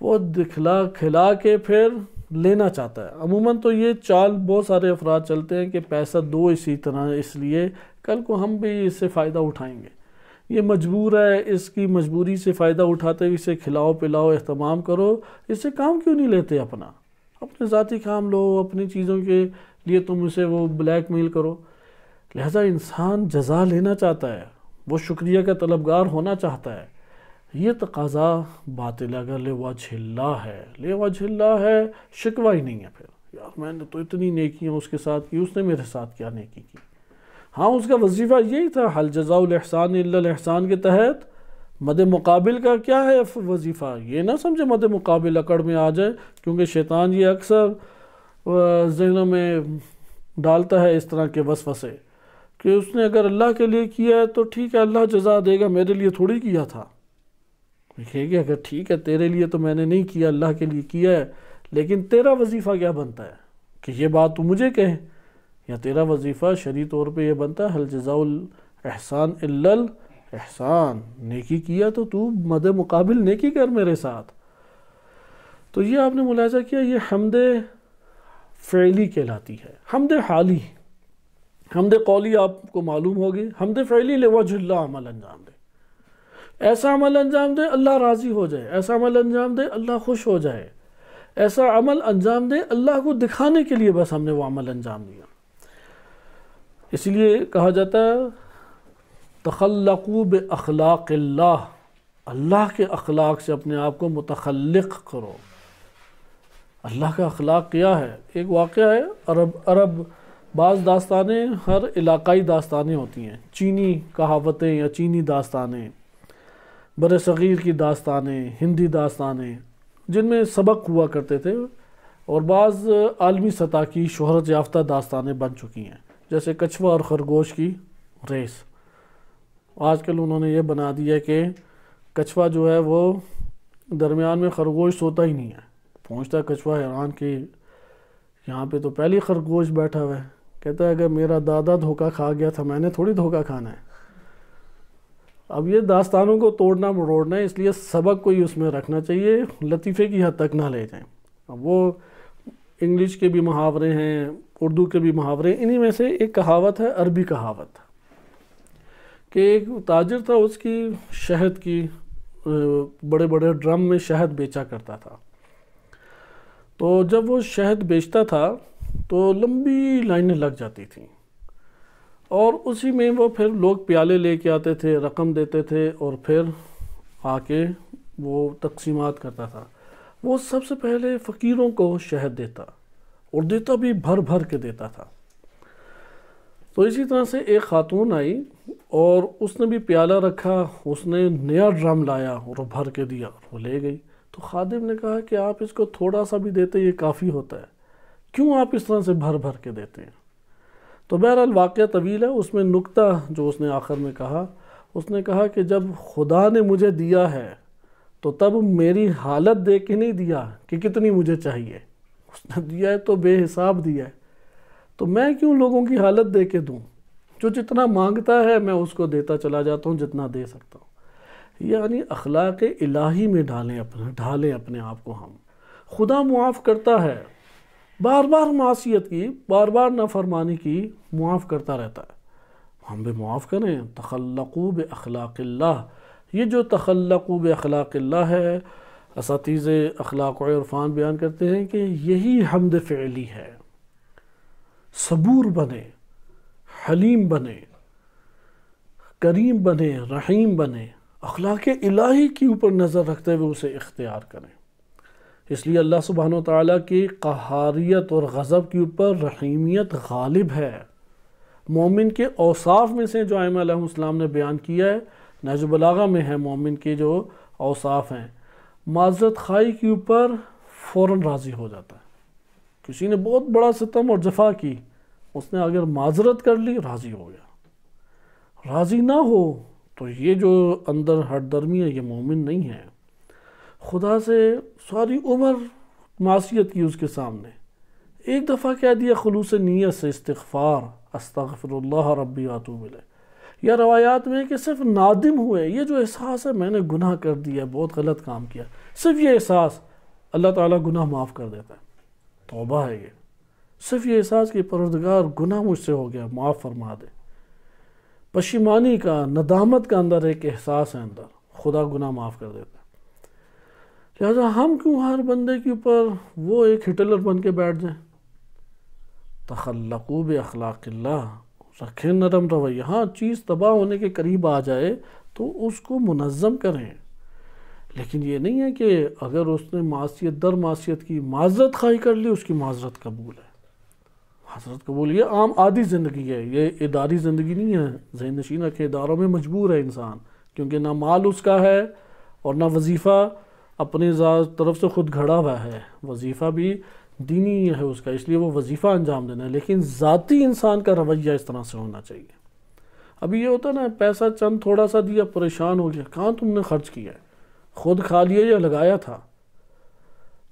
وہ دکھلا کھلا کے پھر لینا چاہتا ہے۔ عموماً تو یہ چال بہت سارے افراد چلتے ہیں کہ پیسہ دو اسی طرح، اس لیے کل کو ہم بھی اس سے فائدہ اٹھائیں گے، یہ مجبور ہے، اس کی مجبوری سے فائدہ اٹھاتے ہوئے اسے کھلاؤ پلاؤ اہتمام کرو، اس سے کام کیوں نہیں لیتے اپنے ذاتی کام لو، اپنی چیزوں کے لیے تم اسے وہ بلیک میل کرو۔ لہذا انسان جزا لینا چاہتا ہے، وہ شکریہ کا طلبگار ہونا چاہتا ہے، یہ تقاضا باطل اگر لوجہ اللہ ہے، لوجہ اللہ ہے، شکوہ ہی نہیں ہے پھر، یار میں نے تو اتنی نیکیاں اس کے ساتھ کی، اس نے میرے ساتھ کیا نیکی کی۔ ہاں اس کا وظیفہ یہی تھا، حل جزاء الاحسان الا الاحسان کے تحت مد مقابل کا کیا ہے وظیفہ، یہ نہ سمجھے مد مقابل اکڑ میں آ جائے، کیونکہ شیطان یہ اکثر ذہنوں میں ڈالتا ہے اس طرح کے وسوسے کہ اس نے اگر اللہ کے لیے کیا ہے تو ٹھیک ہے اللہ جزا دے گا، میرے لیے تھوڑی کیا تھا۔ دیکھیں کہ اگر ٹھیک ہے تیرے لیے تو میں نے نہیں کیا، اللہ کے لیے کیا ہے، لیکن تیرا وظیفہ کیا بنتا ہے کہ یہ بات تو مجھے کہیں، یا تیرا وظیفہ شرعی طور پہ یہ بنتا ہے حل جزاء الاحسان الا الاحسان، نیکی کیا تو تو مد مقابل نیکی کر میرے ساتھ۔ تو یہ آپ نے ملاحظہ کیا، یہ حمد فعلی کہلاتی ہے، حمد حالی، حمد قولی آپ کو معلوم ہوگی، حمد فعلی لوجہ اللہ عمل انجام دے، ایسا عمل انجام دے اللہ راضی ہو جائے، ایسا عمل انجام دے اللہ خوش ہو جائے، ایسا عمل انجام دے اللہ کو دکھانے کے لیے بس ہم نے وہ عمل انجام دیا۔ اس لیے کہا جاتا ہے تخلقوا باخلاق اللہ، اللہ کے اخلاق سے اپنے آپ کو متخلق کرو۔ اللہ کا اخلاق کیا ہے؟ ایک واقعہ ہے، عرب بعض داستانیں ہر علاقائی داستانیں ہوتی ہیں، چینی کہاوتیں یا چینی داستانیں، بر صغیر کی داستانیں، ہندی داستانیں، جن میں سبق ہوا کرتے تھے، اور بعض عالمی سطح کی شہرت یافتہ داستانیں بن چکی ہیں، جیسے کچھوا اور خرگوش کی ریس۔ آج کل انہوں نے یہ بنا دیا کہ کچھوا جو ہے وہ درمیان میں خرگوش سوتا ہی نہیں ہے، پہنچتا ہے کچھوا حیران کہ یہاں پہ تو پہلی خرگوش بیٹھا ہوا ہے، کہتا ہے اگر میرا دادا دھوکہ کھا گیا تھا میں نے تھوڑی دھوکہ کھانا ہے۔ اب یہ داستانوں کو توڑنا مروڑنا ہے، اس لیے سبق کو ہی اس میں رکھنا چاہیے، لطیفے کی حد تک نہ لے جائیں۔ اب وہ انگلش کے بھی محاورے ہیں، اردو کے بھی محاورے، انہی میں سے ایک کہاوت ہے، عربی کہاوت، کہ ایک تاجر تھا، اس کی شہد کی بڑے بڑے ڈرم میں شہد بیچا کرتا تھا، تو جب وہ شہد بیچتا تھا تو لمبی لائنیں لگ جاتی تھیں، اور اسی میں وہ پھر لوگ پیالے لے کے آتے تھے، رقم دیتے تھے، اور پھر آ کے وہ تقسیمات کرتا تھا۔ وہ سب سے پہلے فقیروں کو شہد دیتا، اور دیتا بھی بھر بھر کے دیتا تھا۔ تو اسی طرح سے ایک خاتون آئی اور اس نے بھی پیالہ رکھا، اس نے نیا ڈرم لایا اور وہ بھر کے دیا، وہ لے گئی۔ تو خادم نے کہا کہ آپ اس کو تھوڑا سا بھی دیتے یہ کافی ہوتا ہے، کیوں آپ اس طرح سے بھر بھر کے دیتے ہیں؟ تو بہرحال واقعہ طویل ہے، اس میں نکتہ جو اس نے آخر میں کہا، اس نے کہا کہ جب خدا نے مجھے دیا ہے تو تب میری حالت دیکھ کے نہیں دیا کہ کتنی مجھے چاہیے، اس نے دیا ہے تو بے حساب دیا ہے، تو میں کیوں لوگوں کی حالت دیکھ کے دوں؟ جو جتنا مانگتا ہے میں اس کو دیتا چلا جاتا ہوں جتنا دے سکتا ہوں۔ یعنی اخلاق الہی میں ڈھالیں اپنے آپ کو ہم۔ خدا معاف کرتا ہے، بار بار معصیت کی، بار بار نافرمانی کی معاف کرتا رہتا ہے، ہم بھی معاف کریں۔ تخلقوا باخلاق اللہ، یہ جو تخلقوا باخلاق اللہ ہے، اساتذہ اخلاق و عرفان بیان کرتے ہیں کہ یہی حمد فعلی ہے۔ صبور بنے، حلیم بنے، کریم بنے، رحیم بنے، اخلاق الہی کے اوپر نظر رکھتے ہوئے اسے اختیار کریں۔ اس لیے اللہ سبحانہ وتعالیٰ کی قہاریت اور غضب کے اوپر رحیمیت غالب ہے۔ مومن کے اوصاف میں سے جو ائمہ علیہ السلام نے بیان کیا ہے، نہج بلاغہ میں ہے مومن کے جو اوصاف ہیں، معذرت خواہی کے اوپر فوراً راضی ہو جاتا ہے۔ کسی نے بہت بڑا ستم اور جفا کی، اس نے اگر معذرت کر لی راضی ہو گیا۔ راضی نہ ہو تو یہ جو اندر ہٹ درمی ہے، یہ مومن نہیں ہے۔ خدا سے ساری عمر معصیت کی اس کے سامنے، ایک دفعہ کہہ دیا خلوص نیت سے استغفار، استغفر اللہ ربی واتوب الیہ، یا روایات میں کہ صرف نادم ہوئے، یہ جو احساس ہے میں نے گناہ کر دیا، بہت غلط کام کیا، صرف یہ احساس، اللہ تعالیٰ گناہ معاف کر دیتا ہے۔ توبہ ہے یہ، صرف یہ احساس کہ پروردگار گناہ مجھ سے ہو گیا، معاف فرما دے۔ پشیمانی کا، ندامت کا اندر ایک احساس ہے، اندر خدا گناہ معاف کر دیتا ہے۔ لہذا ہم کیوں ہر بندے کے اوپر وہ ایک ہٹلر بن کے بیٹھ جائیں؟ تخلقوا باخلاق اللہ، رکھیں نرم رویہ۔ ہاں چیز تباہ ہونے کے قریب آ جائے تو اس کو منظم کریں، لیکن یہ نہیں ہے کہ اگر اس نے معصیت در معصیت کی، معذرت خواہی کر لی، اس کی معذرت قبول ہے۔ معذرت قبول یہ عام عادی زندگی ہے، یہ اداری زندگی نہیں ہے۔ ذہن نشین رکھے، اداروں میں مجبور ہے انسان، کیونکہ نہ مال اس کا ہے اور نہ وظیفہ اپنی ذات طرف سے خود گھڑا ہوا ہے، وظیفہ بھی دینی ہے اس کا، اس لیے وہ وظیفہ انجام دینا ہے، لیکن ذاتی انسان کا رویہ اس طرح سے ہونا چاہیے۔ ابھی یہ ہوتا ہے نا، پیسہ چند تھوڑا سا دیا، پریشان ہو گیا، کہاں تم نے خرچ کیا ہے؟ خود کھا لیا یا لگایا تھا؟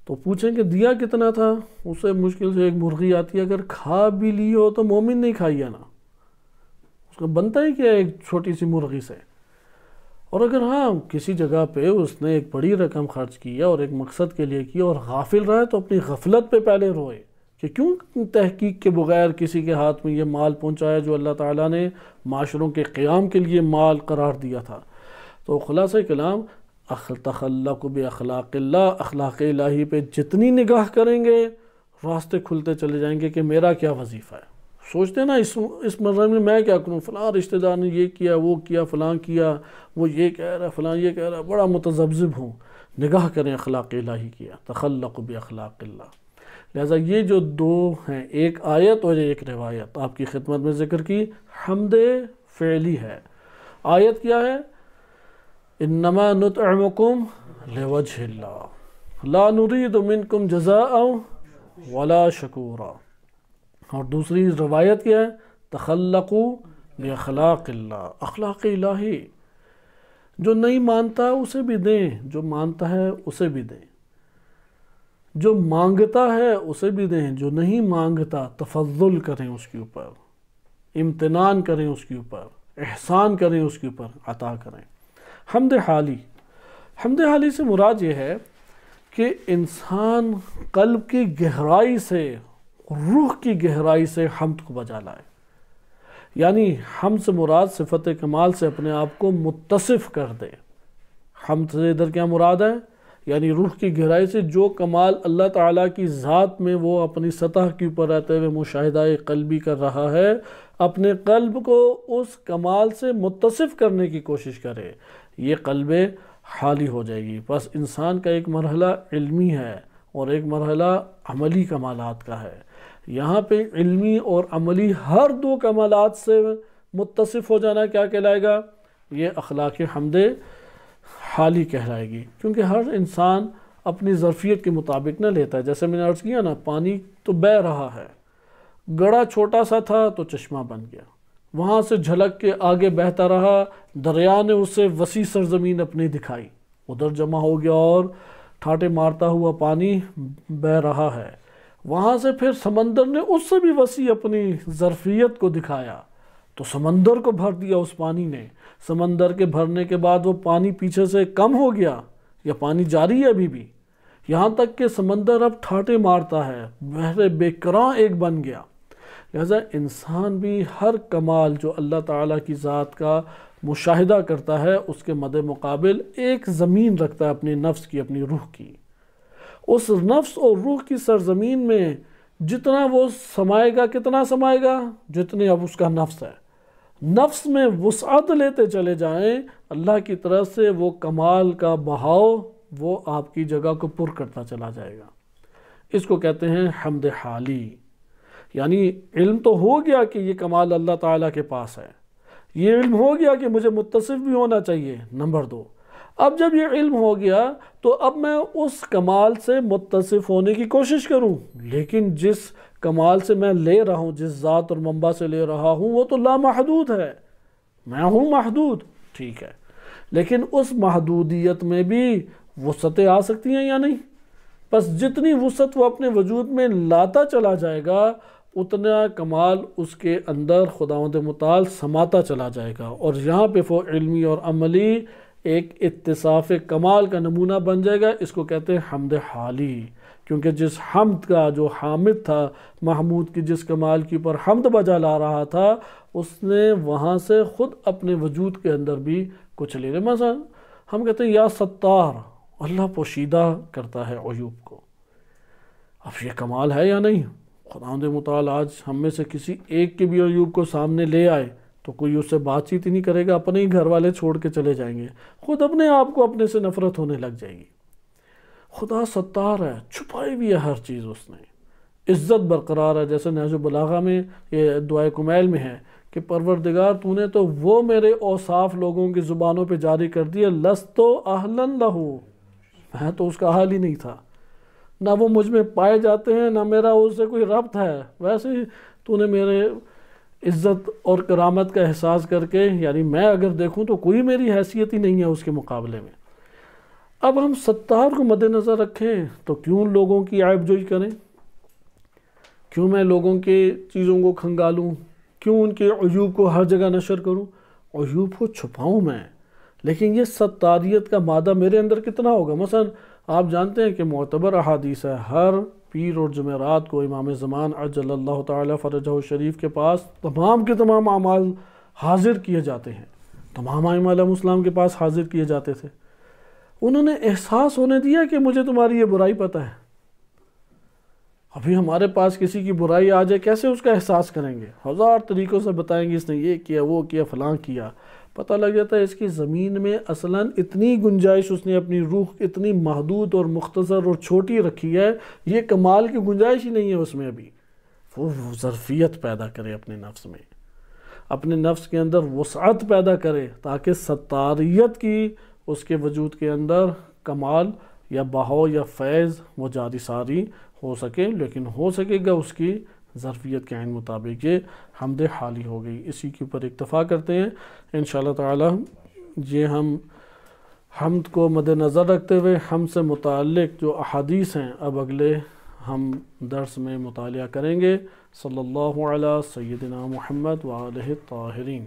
تو پوچھیں کہ دیا کتنا تھا؟ اسے مشکل سے ایک مرغی آتی ہے، اگر کھا بھی لی ہو تو مومن نہیں کھائی ہے نا، اس کا بنتا ہی کیا ایک چھوٹی سی مرغی سے۔ اور اگر ہاں کسی جگہ پہ اس نے ایک بڑی رقم خرچ کیا اور ایک مقصد کے لیے کیا اور غافل رہا، تو اپنی غفلت پہ پہلے روئے کہ کیوں تحقیق کے بغیر کسی کے ہاتھ میں یہ مال پہنچایا جو اللہ تعالیٰ نے معاشروں کے قیام کے لیے مال قرار دیا تھا۔ تو خلاصہ کلام، تخلق باخلاق اللہ، اخلاق الہی پہ جتنی نگاہ کریں گے راستے کھلتے چلے جائیں گے کہ میرا کیا وظیفہ ہے۔ سوچتے نا اس مرحلے میں کیا کروں، فلاں رشتہ دار نے یہ کیا، وہ کیا، فلاں کیا، وہ یہ کہہ رہا ہے، فلاں یہ کہہ رہا ہے، بڑا متذبذب ہوں۔ نگاہ کریں اخلاق الہی کیا، تخلق باخلاق اللہ۔ لہٰذا یہ جو دو ہیں، ایک آیت اور ایک روایت آپ کی خدمت میں ذکر کی، حمد فعلی ہے۔ آیت کیا ہے؟ انما نطعمکم لوجہ اللہ لا نرید منکم جزاء ولا شکورا۔ اور دوسری روایت کیا ہے؟ تخلقوا باخلاق اللہ، اخلاق الہی۔ جو نہیں مانتا اسے بھی دیں، جو مانتا ہے اسے بھی دیں، جو مانگتا ہے اسے بھی دیں، جو نہیں مانگتا تفضل کریں اس کے اوپر، امتنان کریں اس کے اوپر، احسان کریں اس کے اوپر، عطا کریں۔ حمد حالی، حمد حالی سے مراد یہ ہے کہ انسان قلب کی گہرائی سے، روح کی گہرائی سے حمد کو بجا لائے۔ یعنی حمد سے مراد صفت کمال سے اپنے آپ کو متصف کر دے۔ حمد سے ادھر کیا مراد ہے؟ یعنی روح کی گہرائی سے جو کمال اللہ تعالیٰ کی ذات میں وہ اپنی سطح کے اوپر رہتے ہوئے مشاہدہ قلبی کر رہا ہے، اپنے قلب کو اس کمال سے متصف کرنے کی کوشش کرے، یہ قلب حالی ہو جائے گی۔ بس انسان کا ایک مرحلہ علمی ہے اور ایک مرحلہ عملی کمالات کا ہے۔ یہاں پہ علمی اور عملی ہر دو کمالات سے متصف ہو جانا کیا کہلائے گا؟ یہ اخلاق حمد حالی کہلائے گی، کیونکہ ہر انسان اپنی ظرفیت کے مطابق نہ لیتا ہے۔ جیسے میں نے عرض کیا نا، پانی تو بہہ رہا ہے، گڑھا چھوٹا سا تھا تو چشمہ بن گیا، وہاں سے جھلک کے آگے بہتا رہا، دریا نے اس سے وسیع سرزمین اپنی دکھائی، ادھر جمع ہو گیا اور ٹھاٹے مارتا ہوا پانی بہہ رہا ہے۔ وہاں سے پھر سمندر نے اس سے بھی وسیع اپنی ظرفیت کو دکھایا، تو سمندر کو بھر دیا اس پانی نے۔ سمندر کے بھرنے کے بعد وہ پانی پیچھے سے کم ہو گیا یا پانی جاری ہے ابھی بھی، یہاں تک کہ سمندر اب ٹھاٹے مارتا ہے، بحر بے کراں ایک بن گیا۔ لہذا انسان بھی ہر کمال جو اللہ تعالیٰ کی ذات کا مشاہدہ کرتا ہے، اس کے مد مقابل ایک زمین رکھتا ہے اپنی نفس کی، اپنی روح کی۔ اس نفس اور روح کی سرزمین میں جتنا وہ سمائے گا، کتنا سمائے گا؟ جتنے اب اس کا نفس ہے۔ نفس میں وسعت لیتے چلے جائیں، اللہ کی طرف سے وہ کمال کا بہاؤ وہ آپ کی جگہ کو پر کرتا چلا جائے گا۔ اس کو کہتے ہیں حمد حالی، یعنی علم تو ہو گیا کہ یہ کمال اللہ تعالیٰ کے پاس ہے، یہ علم ہو گیا کہ مجھے متصف بھی ہونا چاہیے، نمبر 2 اب جب یہ علم ہو گیا تو اب میں اس کمال سے متصف ہونے کی کوشش کروں، لیکن جس کمال سے میں لے رہا ہوں، جس ذات اور منبع سے لے رہا ہوں، وہ تو لامحدود ہے، میں ہوں محدود، ٹھیک ہے، لیکن اس محدودیت میں بھی وسعتیں آ سکتی ہیں یا نہیں؟ بس جتنی وسعت وہ اپنے وجود میں لاتا چلا جائے گا اتنا کمال اس کے اندر خداوند متعال سماتا چلا جائے گا، اور یہاں پہ وہ علمی اور عملی ایک اتصاف کمال کا نمونہ بن جائے گا۔ اس کو کہتے ہیں حمد حالی، کیونکہ جس حمد کا جو حامد تھا، محمود کی جس کمال کی پر حمد بجا لا رہا تھا، اس نے وہاں سے خود اپنے وجود کے اندر بھی کچھ لے لیا۔ مثلا ہم کہتے ہیں یا ستار، اللہ پوشیدہ کرتا ہے عیوب کو، اب یہ کمال ہے یا نہیں؟ خداوند متعال آج ہم میں سے کسی ایک کے بھی عیوب کو سامنے لے آئے تو کوئی اس سے بات چیت ہی نہیں کرے گا، اپنے ہی گھر والے چھوڑ کے چلے جائیں گے، خود اپنے آپ کو اپنے سے نفرت ہونے لگ جائے گی۔ خدا ستار ہے، چھپائی بھی ہے ہر چیز اس نے، عزت برقرار ہے، جیسے نہج البلاغہ میں یہ دعائے کمیل میں ہے کہ پروردگار تو نے تو وہ میرے اوصاف لوگوں کی زبانوں پہ جاری کر دیے، لستو اہلاً لہو، میں تو اس کا حال ہی نہیں تھا، نہ وہ مجھ میں پائے جاتے ہیں، نہ میرا اس سے کوئی ربط ہے، ویسے ہی تو نے میرے عزت اور کرامت کا احساس کر کے، یعنی میں اگر دیکھوں تو کوئی میری حیثیت ہی نہیں ہے اس کے مقابلے میں۔ اب ہم ستار کو مد نظر رکھیں تو کیوں لوگوں کی عیب جوئی کریں؟ کیوں میں لوگوں کے چیزوں کو کھنگالوں؟ کیوں ان کے عیوب کو ہر جگہ نشر کروں؟ عیوب کو چھپاؤں میں، لیکن یہ ستاریت کا مادہ میرے اندر کتنا ہوگا؟ مثلا آپ جانتے ہیں کہ معتبر احادیث ہے، ہر پیر اور جمعرات کو امام زمان عجل اللہ تعالیٰ فرجہ شریف کے پاس تمام کے تمام اعمال حاضر کیے جاتے ہیں، تمام ائمہ علیہ السلام کے پاس حاضر کیے جاتے تھے۔ انہوں نے احساس ہونے دیا کہ مجھے تمہاری یہ برائی پتہ ہے۔ ابھی ہمارے پاس کسی کی برائی آ جائے، کیسے اس کا احساس کریں گے؟ ہزار طریقوں سے بتائیں گے، اس نے یہ کیا، وہ کیا، فلاں کیا، پتہ لگ جاتا ہے اس کی زمین میں اصلاً اتنی گنجائش، اس نے اپنی روح اتنی محدود اور مختصر اور چھوٹی رکھی ہے، یہ کمال کی گنجائش ہی نہیں ہے اس میں ابھی۔ وہ ظرفیت پیدا کرے اپنے نفس میں، اپنے نفس کے اندر وسعت پیدا کرے، تاکہ ستاریت کی اس کے وجود کے اندر کمال یا بہاؤ یا فیض وہ جاری ساری ہو سکے، لیکن ہو سکے گا اس کی ظرفیت کے عین مطابق۔ یہ حمد حالی ہو گئی، اسی کے اوپر اکتفا کرتے ہیں انشاءاللہ تعالی۔ یہ ہم حمد کو مد نظر رکھتے ہوئے حمد سے متعلق جو احادیث ہیں اب اگلے ہم درس میں مطالعہ کریں گے۔ صلی اللہ علی سیدنا محمد وآلہ الطاہرین۔